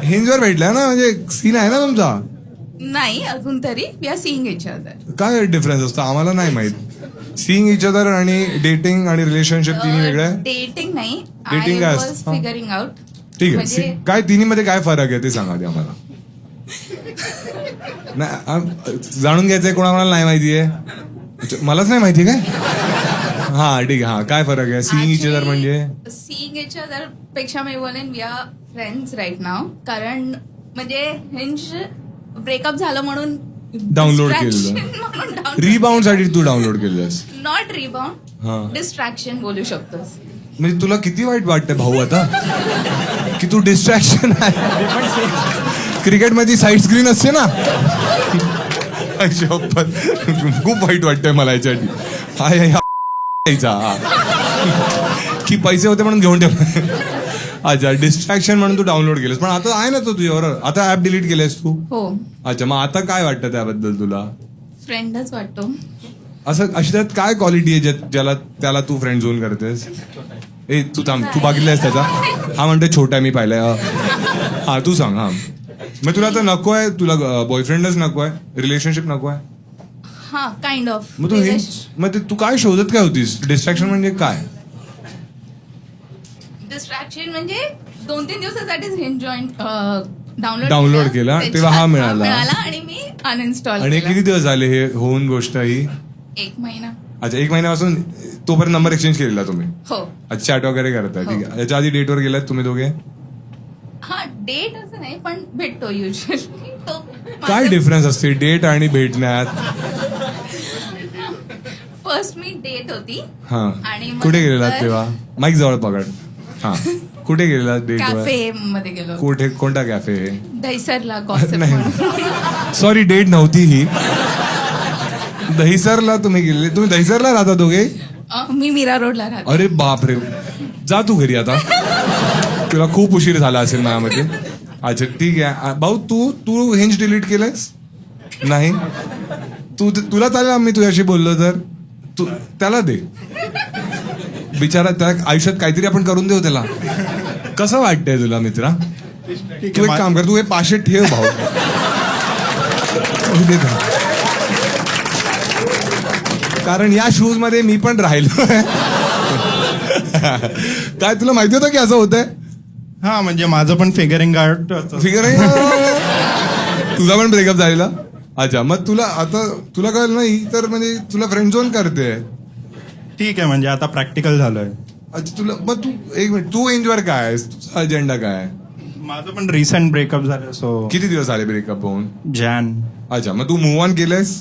हिंजवर भेटला ना म्हणजे सीन आहे ना तुमचा? नाही अजून तरी we are seeing each other. काय डिफरन्स असतो आम्हाला नाही माहित. सीइंग इच अदर आणि डेटिंग आणि रिलेशनशिप तिन्ही वेगळं आहे. डेटिंग नाही. Dating काय असतं? Was figuring out. ठीक आहे. म्हणजे- काय तिन्ही मध्ये काय फरक आहे ते सांगा ते आम्हाला. नाही जाणून घ्यायचंय कोणाकोणाला नाही माहितीये. अच्छा, मलाच नाही माहिती काय? हा ठीक आहे. हा काय फरक आहे सीइंग इच अदर म्हणजे? सीइंग इच अदर पेक्षा मी बोलेन वी आर फ्रेंड्स राईट नाव. कारण म्हणजे हिंज ब्रेकअप झालं म्हणून डाउनलोड केलेलं. रिबाउंड साठी तू डाउनलोड केलंस? नॉट हा. रिबाउंड, डिस्ट्रॅक्शन बोलू शकतोस. म्हणजे तुला किती वाईट वाटतंय भाऊ आता की तू डिस्ट्रॅक्शन आहे? क्रिकेट मध्ये साईड स्क्रीन असते ना. खूप वाईट वाटतंय मला याच्यासाठी. की पैसे होते म्हणून घेऊन ठेव. अच्छा डिस्ट्रॅक्शन म्हणून तू डाउनलोड केलंस. पण आता आहे ना तो तुझ्यावर. आता ऍप डिलीट केलेस तू? हो. अच्छा मग आता काय वाटतं त्याबद्दल तुला? फ्रेंडच वाटतो. असं अशी त्यात काय क्वालिटी आहे ज्याला त्याला तू फ्रेंड झोन करतेस? ए तू थांब तू बघितलंयस त्याचा? हा म्हणते छोटा मी पाहिलाय. हा तू सांग. हा मग तुला तर नको आहे तुला बॉयफ्रेंडच नको आहे रिलेशनशिप नको आहे? हा काइंड ऑफ. मग तू मग तू काय शोधत काय होतीस? डिस्ट्रॅक्शन म्हणजे काय? डिस्ट्रॅक्शन म्हणजे 2-3 दिवसासाठीच हिंज जॉईन डाउनलोड केला, तेव्हा हा मिळाला. आणि मी अनइन्स्टॉल आणि केला. किती दिवस झाले हे होऊन गोष्ट ही? 1 महिना. अच्छा 1 महिन्यापासून तोपर्यंत नंबर एक्सचेंज केलेला तुम्ही? हो. अच्छा चॅट वगैरे करताय. ठीक आहे. याच्या आधी डेटवर गेलात तुम्ही दोघे? हा डेट असं नाही पण भेटतो युजली. तो काय डिफरन्स असते डेट आणि भेटण्यात? फर्स्ट मी डेट होती. हा आणि मग कुठे गेलेलात नंतर- तेव्हा? माईक जवळ पकड. हा कुठे गेलेलात डेटवर? कॅफे मध्ये गेलो. कुठे कोणता कॅफे? दहिसरला gossip नाही. म्हणून. सॉरी डेट नव्हती ही. दहिसरला तुम्ही गेले. तुम्ही दहिसरला राहता दोघे? मी मीरा रोडला राहते. अरे बापरे. जा तू घरी आता. तुला खूप उशीर झाला असेल माझ्यामध्ये. अच्छा ठीक आहे. भाऊ तू हिंज डिलीट केलंयस? नाही तुला चालेल मी तुझ्याशी बोललो तर? तू त्याला दे बिचारा. त्याला आयुष्यात काहीतरी आपण करून देऊ त्याला. कसं वाटतंय तुला मित्रा? तू एक काम कर तू हे 500 ठेव भाऊ. दे त्याला. कारण या शूज मध्ये मी पण राहिलो. काय तुला माहिती होतं की असं होतंय? हा म्हणजे माझं पण फिगरिंग आउट. फिगर तुझा पण ब्रेकअप झालेला? अच्छा मग तुला कळलं नाही तर म्हणजे तुला फ्रेंड झोन करते. ठीक आहे म्हणजे आता प्रॅक्टिकल झालोय. अच्छा तुला मग तू एक मिनिट तू एंजॉय काय आहेस? तुझा अजेंडा काय आहे? माझं पण रिसेंट ब्रेकअप झालं सो. किती दिवस झाले ब्रेकअप होऊन? जॅन. अच्छा मग तू मूव्ह ऑन केलंयस?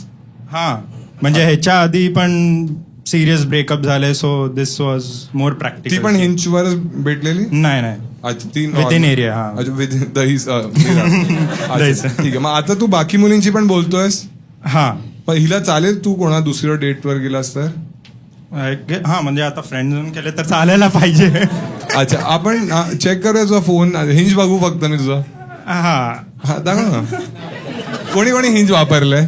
हा म्हणजे ह्याच्या आधी पण सिरियस ब्रेकअप झाले, सो दिस वॉज मोर ती प्रॅक्टिकल. पण हिंचवरच भेटलेली? नाही अच्छा, ती Within area, हा. विदिन दहीच अच्छा, ठीक आहे. मग आता तू बाकी मुलींची पण बोलतोयस, हा पण हिला चालेल तू कोणा दुसऱ्या डेटवर गेलास तर? हा म्हणजे आता फ्रेंड झोन केले तर चालायला पाहिजे. अच्छा, आपण चेक करूया तुझा फोन, हिंज बघू फक्त मी तुझा. हा दाखव ना. कोणी कोणी हिंज वापरलंय?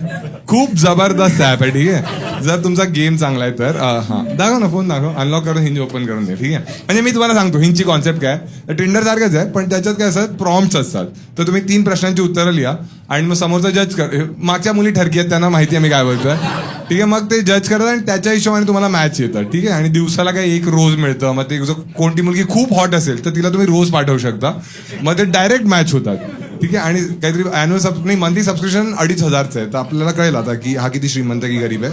खूप जबरदस्त ऍप आहे, ठीक आहे. जर तुमचा गेम चांगला आहे तर दाखव ना, फोन दाखव, अनलॉक करून हिंज ओपन करून दे, ठीक आहे. म्हणजे मी तुम्हाला सांगतो हिंजची कॉन्सेप्ट काय, टिंडर सारखंच आहे, पण त्याच्यात काय असतात, प्रॉम्प्ट्स असतात. तर तुम्ही 3 प्रश्नांची उत्तरं लिहा आणि मग समोरचा जज कर. मागच्या मुली ठरकी आहेत, त्यांना माहिती आहे मी काय बोलतोय, ठीक आहे. मग ते जज करतात आणि त्याच्या हिशोबाने तुम्हाला मॅच येतं, ठीक आहे. आणि दिवसाला काही 1 रोज मिळतं. मग ते कोणती मुलगी खूप हॉट असेल तर तिला तुम्ही रोज पाठवू शकता, मग ते डायरेक्ट मॅच होतात, ठीक आहे. आणि काहीतरी नाही, मंथली सबस्क्रिप्शन 2,500चं आहे. तर आपल्याला कळेल आता की हा किती श्रीमंत की गरीब आहे.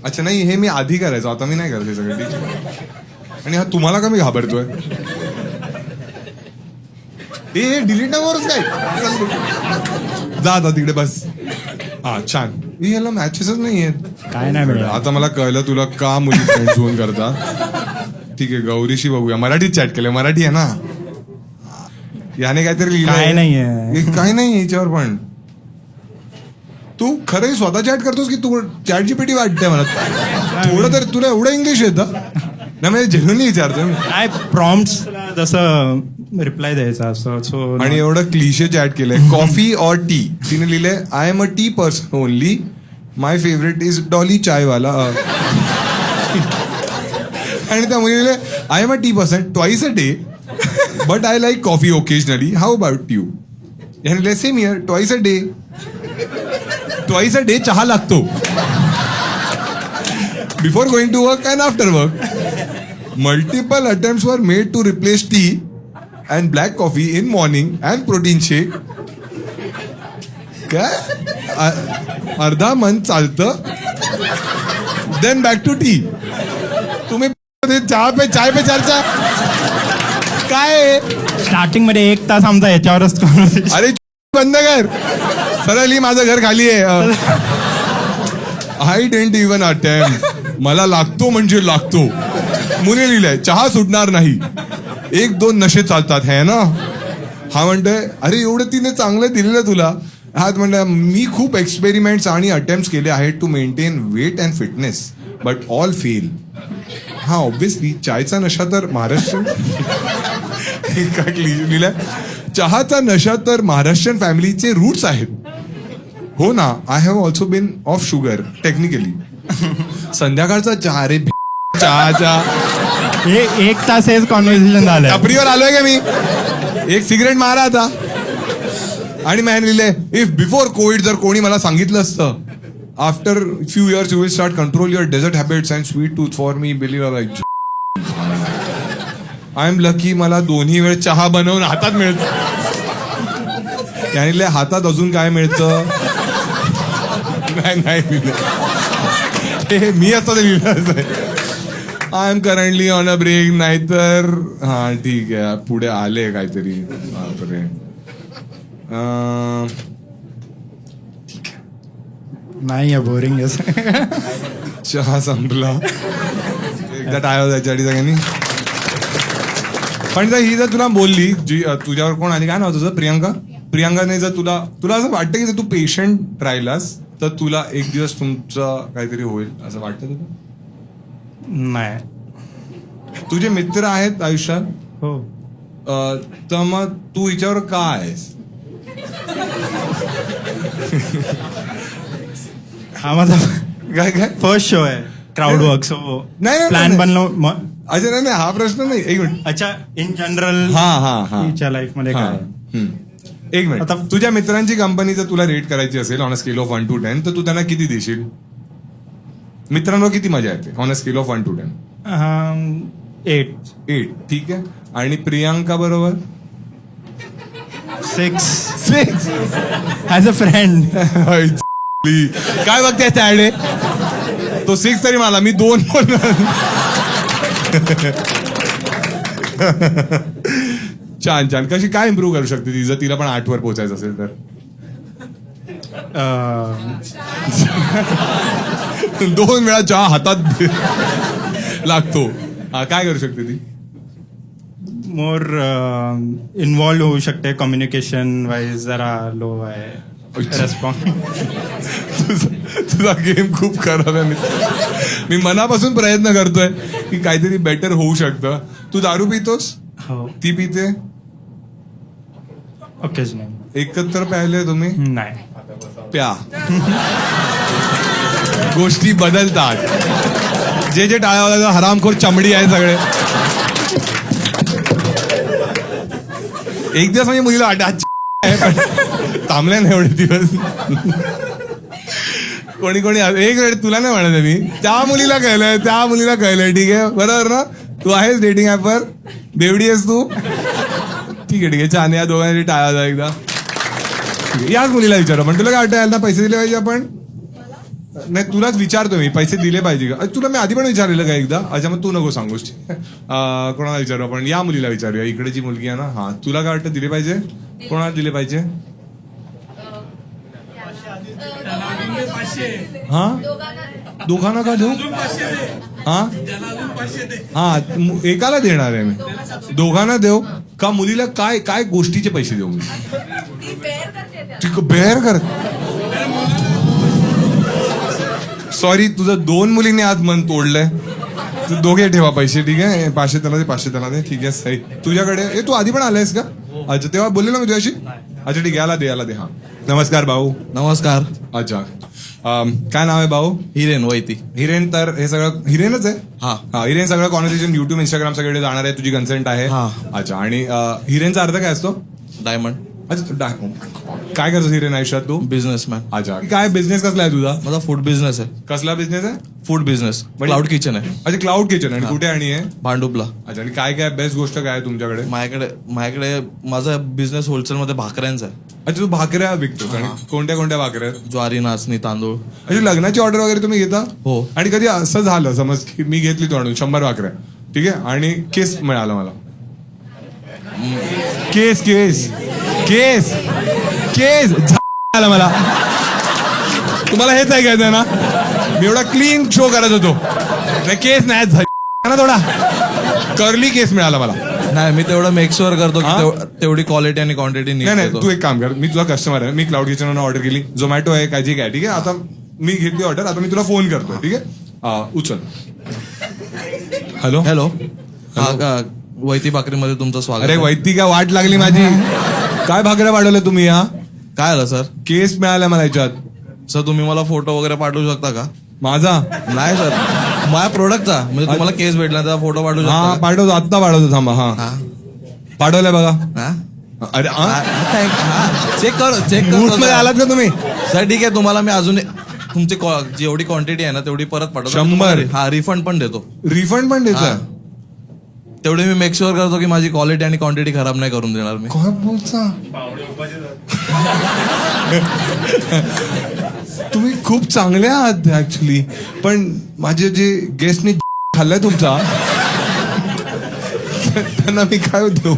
अच्छा, नाही, हे मी आधी करायचो, आता मी नाही करत हे सगळं, ठीक आहे. आणि हा तुम्हाला का मी घाबरतोय? हे डिलीट नवरच काय, जा आता तिकडे बस. हा, छान. याला मॅचेसच नाही आहेत, काय नाही मिळालं. आता मला कळलं तुला का मुली फ्रेंड झोन करता. ठीक आहे, गौरीशी बघूया. मराठीत चॅट केलं, मराठी आहे ना. याने काहीतरी लिहिलं काय नाहीये. काय नाही याच्यावर. पण तू खरंही स्वतः चॅट करतोस की तू चॅट जीपीटी वाटतंय मला? थोडं तर तुला एवढं इंग्लिश येतं ना, म्हणजे जेन्युइनली विचारतोय मी. काय प्रॉम्प्ट्स जसं रिप्लाय द्यायचा असं, सो आणि एवढं क्लिशे चॅट केलंय. कॉफी और टी, तिने लिहिलंय I am a tea person only, my favourite is Dolly Chaiwala. आणि त्या मुली लिहिले I am a tea person twice a day but I like coffee occasionally, how about you? याने लिहिले same here, twice a day. Twice a day चहा लागतो, before going to work and after work. Multiple attempts were made to replace tea and black coffee in morning and protein shake. काय अर्धा मन चालतं, then back to T. तुम्ही चाय पे चर्चा काय? Starting मध्ये 1 तास आमचा याच्यावरच conversation. अरे बंद कर, सरळ ही माझं घर खाली आहे. आय डेंट इवन अटेम्प्ट, मला लागतो म्हणजे लागतो. मुली लिहिलंय चहा सुटणार नाही, 1-2 नशे चालतात है ना. हा म्हणतोय अरे एवढं तिने चांगलं दिलेलं तुला. हा म्हणतोय मी खूप एक्सपेरिमेंट्स आणि अटेम्प्ट केले आहेत to maintain weight and fitness but all fail. हा ऑब्विसली चायचा नशा तर महाराष्ट्र लिहिलंय चहाचा नशा तर महाराष्ट्रीयन फॅमिलीचे रूट्स आहेत. हो ना, I have also been off sugar technically. संध्याकाळचा चहा रे चहाचा. हे 1 तास हेच कॉन्व्हर्सेशन झालं. टपरीवर आलोय का मी? एक सिगरेट मारा आता. आणि मॅन लिहिलंय इफ बिफोर कोविड जर कोणी मला सांगितलं असतं after few years you will start control your dessert habits and sweet tooth for me believe like I am lucky मला 2ही वेळ चहा बनवून हातात मिळतं. त्याने हातात अजून काय मिळतं? नाही हे मी असतं ते लिहिलं. I am currently on a break, नाहीतर हा ठीक आहे पुढे आले काहीतरी. बापरे. नाही बोरिंग. चहा संपला. एकदा टाळा त्याच्यासाठी सगळ्यांनी. पण जर ही जर तुला बोलली जी तुझ्यावर कोण आली, काय नाव तुझं? प्रियांकाने जर तुला असं वाटतं की तू पेशंट राहिलास तर तुला एक दिवस तुमचं काहीतरी होईल असं वाटतं तुला? नाही. तुझे मित्र आहेत आयुष्यात, हो. तर मग तू हिच्यावर का आहेस? हा माझा काय फर्स्ट शो आहे क्राऊड वर्क, सो नाही, प्लॅन नाही. बनलो. अच्छा नाही हा प्रश्न नाही. एक मिनिट. अच्छा, इन जनरल हा तिच्या लाईफ मध्ये काय? एक मिनिट. आता तुझ्या मित्रांची कंपनी जर तुला रेट करायची असेल on a scale of 1 to 10 तर तू त्यांना किती देशील? मित्रांवर किती मजा येते on a scale of 1 to 10? 8. ठीक आहे. आणि प्रियांका बरोबर 6 ॲज अ फ्रेंड. काय बघते त्याडे तो 6 तरी मला, मी 2 बोलणार. छान. कशी काय इम्प्रूव्ह करू शकते ती जर तिला पण 8 वर पोहोचायचं असेल तर? 2 वेळा चहा हातात लागतो. हा, काय करू शकते ती? मोर इन्व्हॉल्व होऊ शकते. कम्युनिकेशन वाईज जरा लो आहे. रेस्पॉन्स. तुझा गेम खूप खराब आहे. मी मनापासून प्रयत्न करतोय की काहीतरी बेटर होऊ शकतं. तू दारू पितोस? हो. ती पिते? ओकेच नाही. एकत्र प्यायले तुम्ही? नाही. प्या. गोष्टी बदलतात. जे जे टाळावं हरामखोर चमडी आहे सगळे. एक दिवस म्हणजे मुलीला थांबले ना एवढे दिवस. कोणी एक वेळ तुला नाही म्हणत मी, त्या मुलीला कळलंय. ठीक आहे, बरोबर ना? तू आहेस डेटिंग ऍपवर? बेवडी आहेस तू? ठीक आहे. छान. या दोघांनी टाळा जा एकदा. याच मुलीला विचारा, पण तुला काय वाटतं यांना पैसे दिले पाहिजे आपण? नाही, तुलाच विचारतो मी, पैसे दिले पाहिजे का? तुला मी आधी पण विचारलेलं का एकदा? अच्छा, मग तू नको सांगूस. कोणाला विचारू आपण? या मुलीला विचारूया, इकडे जी मुलगी आहे ना. हा, तुला काय वाटतं दिले पाहिजे? कोणाला दिले पाहिजे? हा, दोघांना का देऊ? हा, एकाला देणार आहे मी. दोघांना देऊ का? मुलीला काय काय गोष्टीचे पैसे देऊ? बेअर कर. सॉरी, तुझं 2 मुलींनी आज मन तोडलंय. तू दोघे ठेवा पैसे. ठीक आहे, 500 त्याला दे, 500 त्याला दे. ठीक आहे, सही. तुझ्याकडे तू आधी पण आलायस का? अच्छा, तेव्हा बोललेलो मी तुझ्याशी. अच्छा, ठीक आहे, याला दे. हा, नमस्कार भाऊ. नमस्कार. अच्छा, काय नाव आहे भाऊ? हिरेन वैती. हिरेन. तर हे सगळं हिरेनच आहे? हा. हिरेन. सगळं कॉन्व्हर्सेशन युट्यूब, इंस्टाग्राम सगळे जाणार आहे. तुझी कन्सेंट आहे? हा. अच्छा, आणि हिरेनचा अर्थ काय असतो? डायमंड. अच्छा, काय करतोस हिरेन आयुष्यात तू? बिझनेसमॅन. अच्छा, काय बिझनेस कसला आहे तुझा? माझा फूड बिझनेस आहे. कसला बिझनेस आहे? Food business. क्लाउड किचन आहे. अच्छा, क्लाउड किचन. आणि कुठे आणि आहे? भांडुपला. अच्छा, आणि काय काय बेस्ट गोष्ट काय आहे तुमच्याकडे? माझ्याकडे माझा बिझनेस होलसेल मध्ये भाकऱ्यांचा आहे. अच्छा, तू भाकऱ्या विकतोस. आणि कोणत्या कोणत्या भाकऱ्या आहेत? ज्वारी, नाचणी, तांदूळ. अच्छा, लग्नाची ऑर्डर वगैरे तुम्ही घेता? हो. आणि कधी असं झालं समज की मी घेतली तो आणून 100 भाकऱ्या, ठीक आहे, आणि केस मिळाला मला? केस केस केस केस झाला मला. तुम्हाला हेच ऐकायचंय ना? मी एवढा क्लीन शो करत होतो. नाही, केस नाही झाला ना, थोडा कर्ली केस मिळाला मला. नाही, मी तेवढं मेक शुअर करतो की तेवढी क्वालिटी आणि क्वांटिटी नाही, तू एक काम कर. मी तुला कस्टमर आहे. मी क्लाउड किचन ऑर्डर केली. झोमॅटो आहे काय, जे काय, ठीक आहे. आता मी घेतली ऑर्डर. आता मी तुला फोन करतो. ठीक आहे, उचल. हॅलो. हॅलो. हा, वैती भाकरीमध्ये तुमचं स्वागत. अरे वैती, का वाट लागली माझी. काय भाकऱ्या वाढवल्या तुम्ही? या काय आलं सर? केस मिळाला मला याच्यात. सर, तुम्ही मला फोटो वगैरे पाठवू शकता का? माझा नाही सर, माझ्या प्रोडक्टचा. म्हणजे तुम्हाला केस भेटला त्याचा फोटो पाठवू शकता हा, का? पाठवतो, आत्ता पाठवतो. थांबा. हा, पाठवलंय बघा. हा? अरे चेक मध्ये कर. आलात का तुम्ही? सर ठीक आहे, तुम्हाला मी अजून तुमची जेवढी क्वांटिटी आहे ना तेवढी परत पाठवतो. 100? हा, रिफंड पण देतो. रिफंड पण देत? हा. तेवढे मी मेक शुअर करतो की माझी क्वालिटी आणि क्वांटिटी खराब नाही करून देणार मी. काय बोलता? तुम्ही खूप चांगले आहात ऍक्च्युली. पण माझे जे गेस्टनी खाल्लाय तुमचा, त्यांना मी काय देऊ?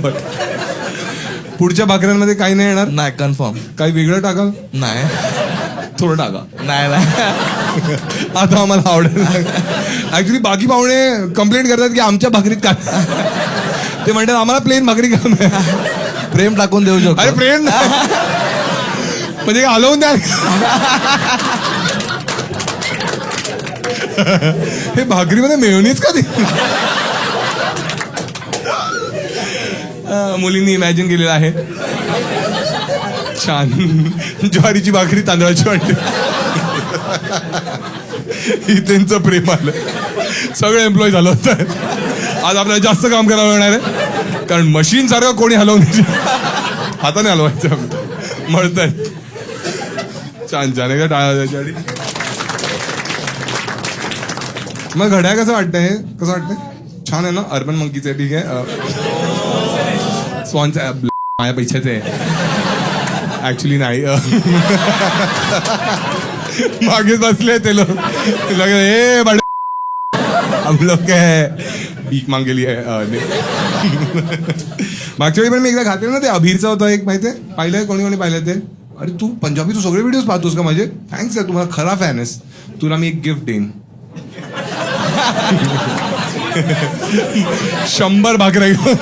पुढच्या भाकऱ्यांमध्ये काही नाही येणार? नाही, कन्फर्म. काही वेगळं टाकाल? नाही थोडं टाका. नाही. आता आम्हाला आवडेल. ऍक्च्युली बाकी पाहुणे कंप्लेंट करतात की आमच्या भाकरीत काय, ते म्हणतात आम्हाला प्लेन भाकरी का नाही. प्रेम टाकून देऊ शकतो. अरे प्रेम नाही. म्हणजे हलवून द्या. हे भाकरीमध्ये मेयोनीज का ते? मुलींनी इमॅजिन केलेलं आहे. छान. ज्वारीची भाकरी तांदळाची वाटते. त्यांचं प्रेम आलं. सगळे एम्प्लॉई झालं होतं. आज आपल्याला जास्त काम करावं लागणार आहे, कारण मशीन सारखं कोणी हलवून हाताने हलवायचं. मळतायत. छान छान आहे का टाळा त्याच्या आधी. मग घड्याळ कसं वाटतंय? कसं वाटतंय? छान आहे ना? अर्बन मंकीचं आहे. ठीक आहे. स्वानचं आहे. माझ्या पैशाचं आहे ऍक्च्युली. नाही, मागेच बसले ते लोक. हे बड हम लोग काय भीक मागेली आहे. मागच्या वेळी पण मी एकदा खाते ना, ते अभीरचं होतं एक, माहितीये? पाहिलंय? कोणी कोणी पाहिलं ते? अरे तू पंजाबी तू सगळे व्हिडिओज पाहतोस का माझे? थँक्स यार, तुम्हाला खरा फॅन आहेस. तुला मी एक गिफ्ट देईन. 100 भाकऱ्या घेऊन.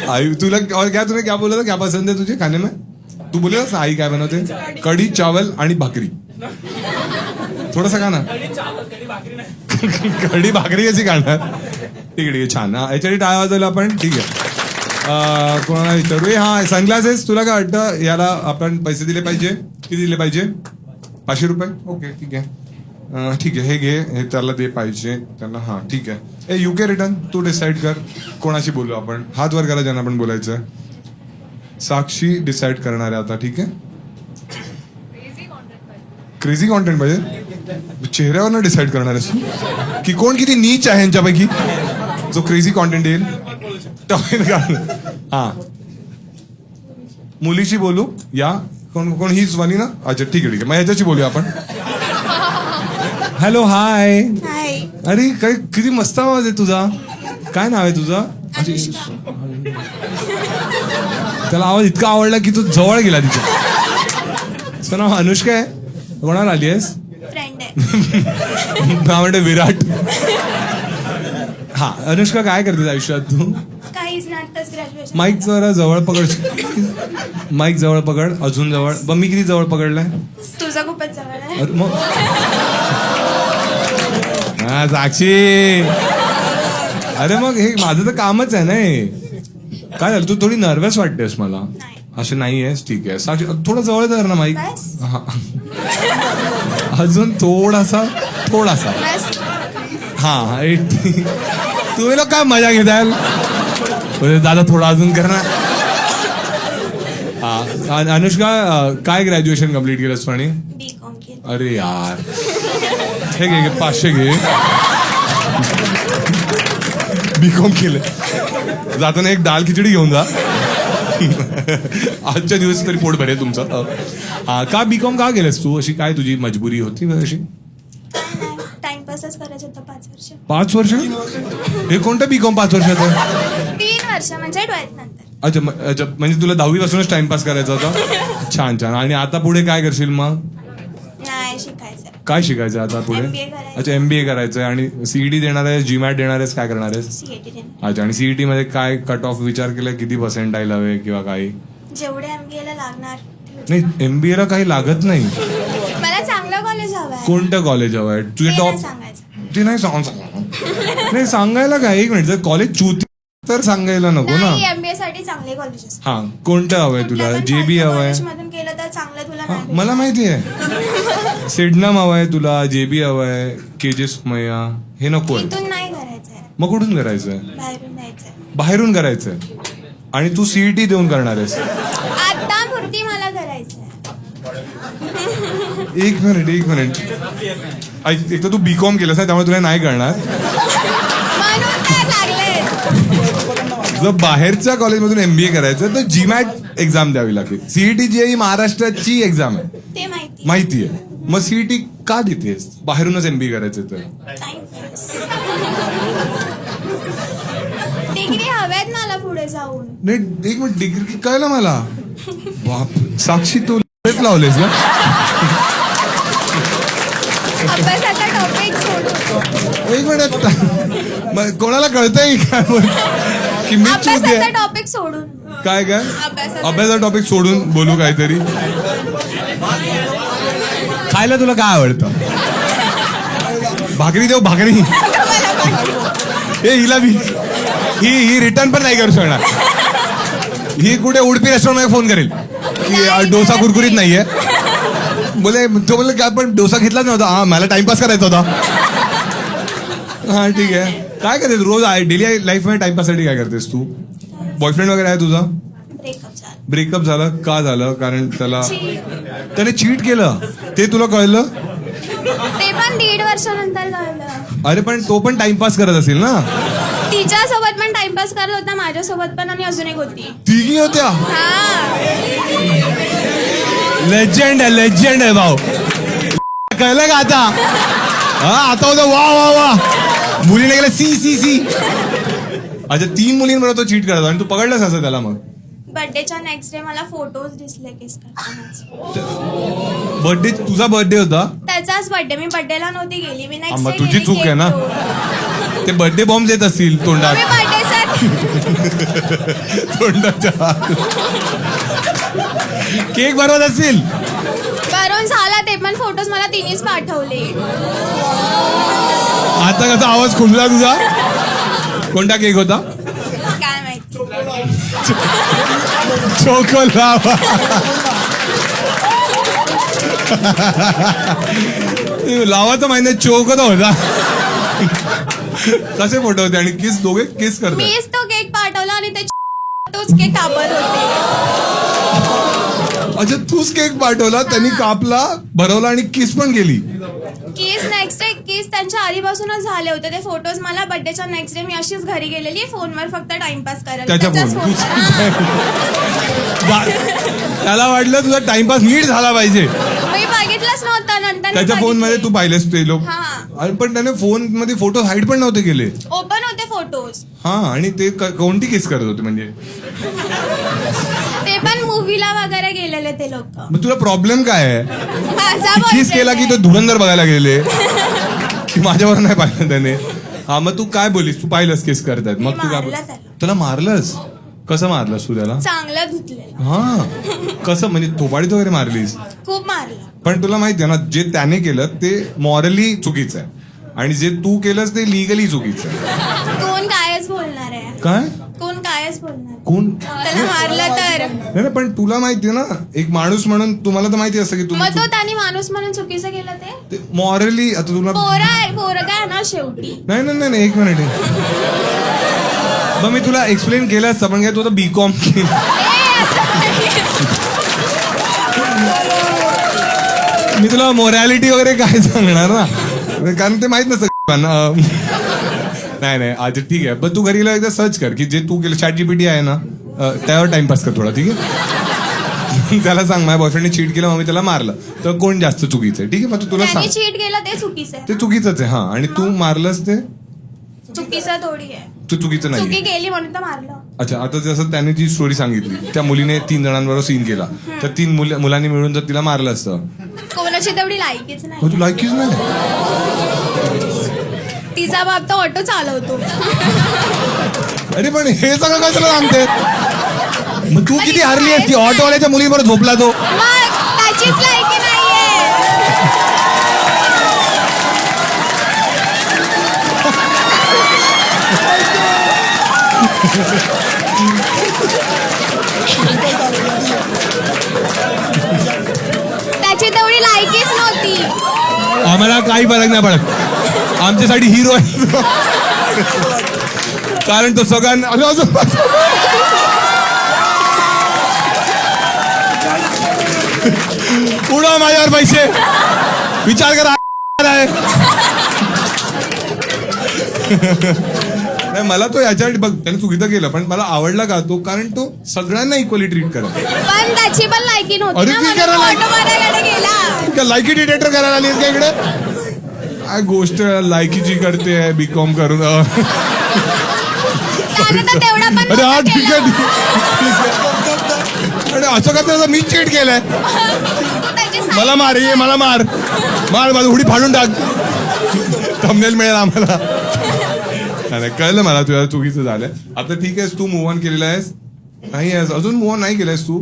आई तुला और क्या तूने क्या बोला था, क्या पसंद है तुझे खाने में? तू बोले ना आई काय बनवते? कढी चावल आणि भाकरी. थोडासा खा ना. कढी भाकरी कशी खाणार? ठीक आहे छान. हा याच्यासाठी टाळ्या वाजवल्या आपण. ठीक आहे. कोणाला विचारू? हा सनग्लासेस तुला काय वाटतं याला आपण पैसे दिले पाहिजे? किती दिले पाहिजे? 500 रुपये. ओके ठीक आहे. ठीक आहे हे घे, हे त्याला दे पाहिजे त्याला. हा ठीक आहे. UK रिटर्न तू डिसाईड कर कोणाशी बोलू आपण. हात वर करा ज्यांना आपण बोलायचं. साक्षी डिसाईड करणार आहे आता. ठीक आहे. क्रेझी कॉन्टेंट पाहिजे. चेहऱ्यावरनं डिसाईड करणार आहेस तू की कोण किती नीच आहे यांच्यापैकी जो क्रेझी कॉन्टेंट येईल. हा मुलीशी बोलू या कोण कोण हीच वाली ना. अच्छा ठीक आहे ठीक आहे मग ह्याच्याशी बोलूया आपण. Hello hi. हाय. अरे काय किती मस्त आवाज आहे तुझा. काय नाव आहे तुझं? त्याला आवाज इतका आवडला की तू जवळ गेला तिच्या. तुझं नाव अनुष्का आहे. कोणाला आली आहेस? फ्रेंड आहे. नाव म्हणते विराट. हा अनुष्का काय करतेस आयुष्यात तू? काहीच नाही, आत्ताच ग्रॅज्युएशन. माईक जरा जवळ पकड. माईक जवळ पकड. अजून जवळ. बघ मी किती जवळ पकडलाय. तुझा खूपच जवळ आहे. अरे मग हा साक्षी. अरे मग हे माझं तर कामच आहे ना हे. काय झालं तू थोडी नर्वस वाटतेस मला. नाही. असं नाही आहेस. ठीक आहे साक्षी थोडं जवळ धर ना माईक. बस. हा अजून थोडासा थोडासा. बस. हा तुम्ही लोक काय मजा घेताल. दादा थोडा अजून कर ना. हा अनुष्का काय ग्रॅज्युएशन कम्प्लीट केलंस आणि? B.Com केलं. अरे यार हे घे 500 घे. B.Com केलं. जाताना एक दाल खिचडी घेऊन जा. आजच्या दिवस तरी पोट भरेल तुमचं. हा का B.Com का केलंस तू? अशी काय तुझी मजबुरी होती अशी? टाइमपासच करायचं होतं 5 वर्ष. 5 वर्ष? हे कोणतं B.Com 5 वर्षाचं? 3 वर्ष म्हणजे 12th नंतर. अच्छा अच्छा म्हणजे तुला 10वी पासूनच टाइमपास करायचा होता. छान छान. आणि आता पुढे काय करशील मग? नाही शिकायचं. काय शिकायचं आता पुढे? MBA करायचं. अच्छा MBA करायचं आहे. आणि CET देणार आहेस GMAT देणार आहेस काय करणार आहेस? CET देणार. अच्छा आणि CET मध्ये काय कट ऑफ विचार केलाय किती पर्सेंटाईल हवे किंवा काही? जेवढे MBA ला लागणार. नाही MBA ला काही लागत नाही. मला चांगलं कॉलेज हवं आहे. कोणतं कॉलेज हवं आहे तुझे ते टॉप? नाही सांगायचं. ते नाही नाही सांगायला काय. एक मिनिट जर कॉलेज चुती तर सांगायला नको ना. नाही MBA साठी चांगले कॉलेजेस. हा कोणतं हवंय तुला? JB हवंय? मधून केलं तर चांगलं तुला हा, नाही मला माहिती आहे. सिडनम हवाय तुला. JB हवाय. KJ सुमय्या हे नको आहे. इथून नाही करायचंय. मग कुठून करायचंय? बाहेरून द्यायचंय. बाहेरून करायचंय. आणि तू CET देऊन करणार आहेस? आता पुरती मला करायचंय. एक मिनिट एक तर तू B.Com केलंस ना त्यामुळे तुला नाही करणार. म्हणून तर लागले. जर बाहेरच्या कॉलेजमधून MBA करायचं तर GMAT एक्झाम द्यावी लागेल. CET जी आहे ही महाराष्ट्राची एक्झाम आहे ते माहिती. माहिती आहे. मग CET का देतेस? बाहेरूनच MBA करायचं तर. टाइमपास. डिग्री हव्यात मला पुढे जाऊन. नाही एक मिनिट डिग्री कळलं मला. बाप साक्षी तू लावलेस ना. अभ्यासाचा टॉपिक सोडून. एक मिनिट मग कोणाला कळतंय काय की मी चूक अभ्यासाचा आहे? टॉपिक सोडून. काय काय अभ्यासाचा टॉपिक सोडून बोलू काहीतरी. खायला तुला काय आवडतं? भाकरी देऊ भाकरी. हे हिला बी ही रिटर्न पण नाही करू शकणार. ही कुठे उडपी रेस्टॉरंट मध्ये फोन करेल की डोसा कुरकुरीत नाहीये. तो बोले काय पण डोसा घेतलाच नव्हता. हा मला टाइमपास करायचा होता. हा ठीक आहे. काय करतेस रोज डेली लाईफ मध्ये टाइमपाससाठी काय करतेस तू? बॉयफ्रेंड वगैरे आहे तुझा? ब्रेकअप झालं. ब्रेकअप झालं का झालं? कारण त्याने चीट केलं ते तुला कळलं? ते पण 1.5 वर्षानंतर कळलं. अरे पण तो पण टाइमपास करत असेल ना. तिच्यासोबत पण टाइमपास करत होता, माझ्यासोबत पण, आणि अजून एक होती. तिघी होत्या. हा. लेजंड आहे भाऊ. कळलं का आता? हा आता होतं वा वा वा. मुलीने गेलं सी सी सी. अच्छा 3 मुलींबरोबर तो चीट करतो आणि तू पकडलास असं त्याला मग बर्थडेच्या नेक्स्ट डे मला फोटोज दिसले किस करताना. बर्थडे तुझा बर्थडे होता त्याचाच बर्थडे, मी बर्थडेला नव्हती गेली, मी नेक्स्ट मग डे तुझी चूक आहे ना. ते बर्थडे बॉम्ब येत असतील तोंडात मी बर्थडेचा तोंडाच्या केक बनवत असतील. करून झाला, ते पण फोटोज मला तिनेच पाठवले. आता कसा आवाज खुलला तुझा. कोणता केक होता. काय माहिती. चोकोलावा लावाचा महिन्यात चोकोता होता. कसे फोटो होते आणि किस दोघे किस करतात. मीच तो केक पाठवला आणि ते तोच केक कापत होते. अच्छा तूच केक पाठवला, त्यांनी कापला, भरवला आणि किस पण केली. केस नेक्स्ट डे, केस त्यांच्या आधीपासूनच झाले होते. ते फोटोज मला बर्थडेच्या नेक्स्ट डे मी अशीच घरी गेलेली फोनवर फक्त टाइमपास करायला. त्याच्या त्याचाच फोन phone. त्याला वाटलं तुझा टाइमपास नीट झाला पाहिजे. मी बघितलंच नव्हतं, नंतर त्याच्या फोन मध्ये तू पाहिलेस ते लोक. हा. अरे पण त्याने फोन मध्ये फोटो हाईड पण नव्हते केले. ओपन होते फोटोज. हा आणि ते कोणती किस करत होते म्हणजे. ते पण मूवीला वगैरे गेलेले ते लोक. मग तुला प्रॉब्लेम काय आहे. माझा किस boyfriend केला की आहे. तो धुरंधर बघायला गेले की माझ्यावर नाही पाहिलं त्याने. हा मग तू काय बोलीस, तू पाहिलंस किस करतायत मग तू काय मारलं त्याला. तुला मारलंस. कसं मारलंस तू त्याला. चांगलं धुतलेलं, हा कसं म्हणजे थोपाडीत वगैरे मारलीस. खूप मारलं. पण तुला माहिती आहे ना जे त्याने केलं ते मॉरली चुकीचं आहे आणि जे तू केलंस ते लिगली चुकीचं आहे. कोण कायच बोलणार आहे. काय कोण कायच बोलणार. कोण त्याला मारलं तर नाही ना, पण तुला माहितीये ना एक माणूस म्हणून तुम्हाला तर माहिती असतं की मग तो तुम्ही त्यांनी माणूस म्हणून चुकीचं केलं ते. मॉरली आता तुला पोरं काय ना शेवटी. नाही नाही नाही एक मिनिट मग मी तुला एक्सप्लेन केलं असतं पण काय तू आता बीकॉम ए, असं नाही. मी तुला मोरॅलिटी वगैरे काय सांगणार ना कारण ते माहित नसतं. नाही नाही आज ठीक आहे पण तू घरी गेला एकदा सर्च कर की जे तू केलं ChatGPT आहे ना त्यावर टाइमपास कर थोडा. ठीक आहे त्याला सांग माझ्या बॉयफ्रेंडने चीट केलं मग मी त्याला मारलं तर कोण जास्त चुकीचं आहे. ठीक आहे मग तू तुला त्यांनी सांग चीट केलं ते चुकीचं आहे. ते चुकीचंच आहे. हा आणि तू मारलंस ते चुकीचं थोडी आहे. तू चुकीचं चुकी नाही. केली म्हणून तर मारलं. अच्छा आता जसं त्याने जी स्टोरी सांगितली त्या मुलीने 3 जणांबरोबर सीन केला तर 3 मुलांनी मिळून जर तिला मारलं असतं कोणाची तेवढी लायकीच नाही. मग तू लायकीच नाही. तिचा बाप तर ऑटो चालवतो. अरे पण हे सगळं कसं सांगते. मग तू किती हारली असती ऑटोवाल्याच्या मुलीबरोबर झोपला तो. मग त्याचीच लायकी नाहीये. त्याची तेवढी लायकीच नव्हती. आम्हाला काही फरक नाही पडत आमच्यासाठी हिरो आहे कारण तो सगळ्यांना अरे अजून उडव माझ्यावर पैसे विचार करा आहे. नाही मला तो याच्यासाठी बघ त्याने चुकीचं केलं पण मला आवडला का तो कारण तो सगळ्यांना इक्वली ट्रीट करत. पण त्याची पण लायकी नव्हती अरे ना, ती म्हणून करायला- ऑटो वाल्याकडे गेला. लायकी डिटेक्टर करायला आलीस का इकडे. काय गोष्ट लायकीची करते बीकॉम करून. त्याने तर तेवढा पण अरे हा नव्हतं ठीक आहे केलं. अरे असं करता मी चीट केलंय. तू त्याची side मला मार ये मला मार मार माझं उडी फाडून टाक थंबनेल मिळेल आम्हाला. नाही कळलं मला तुझ्या चुकीचं झालंय. आता ठीक आहेस तू मूव्ह ऑन केलेला आहेस. नाही आहेस अजून मूव्ह ऑन नाही केलंयस तू.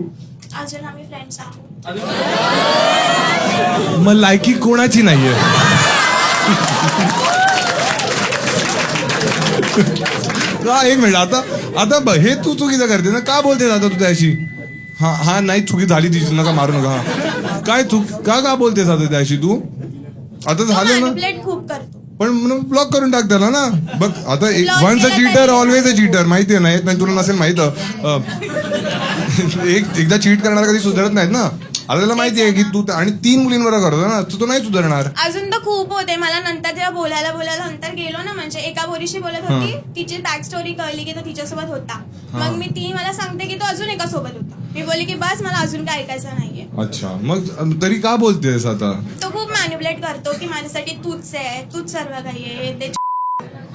अजून आम्ही फ्रेंड्स आहोत. मग लायकी कोणाची नाहीये. एक मिनिट आता आता हे तू चुकीचं करते ना का बोलतेस आता तू त्याशी. हा हा नाही चुकी झाली तिची नका मारू नका. हा काय चूक का बोलतेस आता त्याशी तू. आता झालं ना मॅनिपुलेट खूप करतो. पण ब्लॉक करून टाक त्याला ना. बघ आता Block वन्स अ केलं चीटर तरी. ऑलवेज अ चीटर माहितीये ना नाही तुला नसेल माहित. एकदा चीट करणारा कधी सुधारत नाहीत ना. आता त्याला माहिती आहे की तू आणि 3 मुलींवर करतो ना तो नाही सुधारणार. अजून तर खूप होते. मला नंतर जेव्हा बोलायला नंतर गेलो ना म्हणजे एका पोरीशी बोलत होती तिची बॅक स्टोरी कळली की तो तिच्यासोबत होता. मग मी ती मला सांगते की तो अजून एका सोबत होता. मी बोलली की बस मला अजून काय ऐकायचं नाहीये. अच्छा मग तरी का बोलतेस आता. तो खूप मॅन्युपुलेट करतो की माझ्यासाठी तूच आहे तूच सर्व काही आहे ते.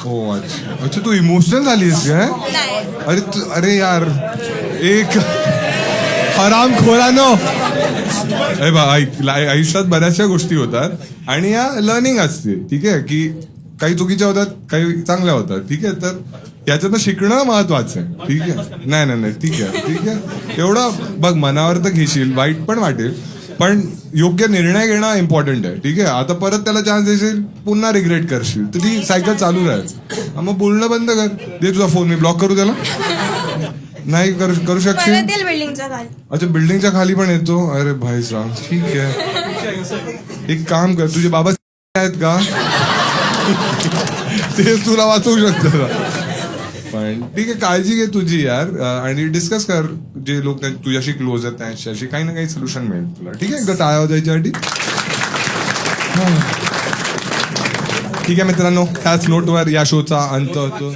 हो अच्छा तू इमोशनल झालीस काय? नाही अरे यार एक हराम खोरानो आयुष्यात बऱ्याचशा गोष्टी होतात आणि या लर्निंग असते. ठीक आहे की काही चुकीच्या होतात काही चांगल्या होतात. ठीक आहे तर याच्यातनं शिकणं महत्वाचं आहे. ठीक आहे नाही ठीक आहे एवढं बघ मनावर तर घेशील वाईट पण वाटेल पण योग्य निर्णय घेणं इम्पॉर्टंट आहे. ठीक आहे आता परत त्याला चान्स देशील पुन्हा रिग्रेट करशील तर ती सायकल चालू राहील. मग बोलणं बंद कर. दे तुझा फोन मी ब्लॉक करू त्याला. नाही करू शकशील. परत येईल बिल्डिंगच्या खाली. अच्छा बिल्डिंगच्या खाली पण येतो. अरे भाई साहब ठीक आहे एक काम कर तुझे बाबा आहेत का ते तुला वाचवू शकतात. पण ठीक आहे काळजी घे तुझी यार आणि डिस्कस कर जे लोक तुझ्याशी क्लोज आहेत त्यांच्याशी काही ना काही सोल्युशन मिळेल तुला. ठीक आहे एकदा टाळ्या वाजवायच्यासाठी. ठीक आहे मित्रांनो त्याच नोटवर या शोचा अंत होतो.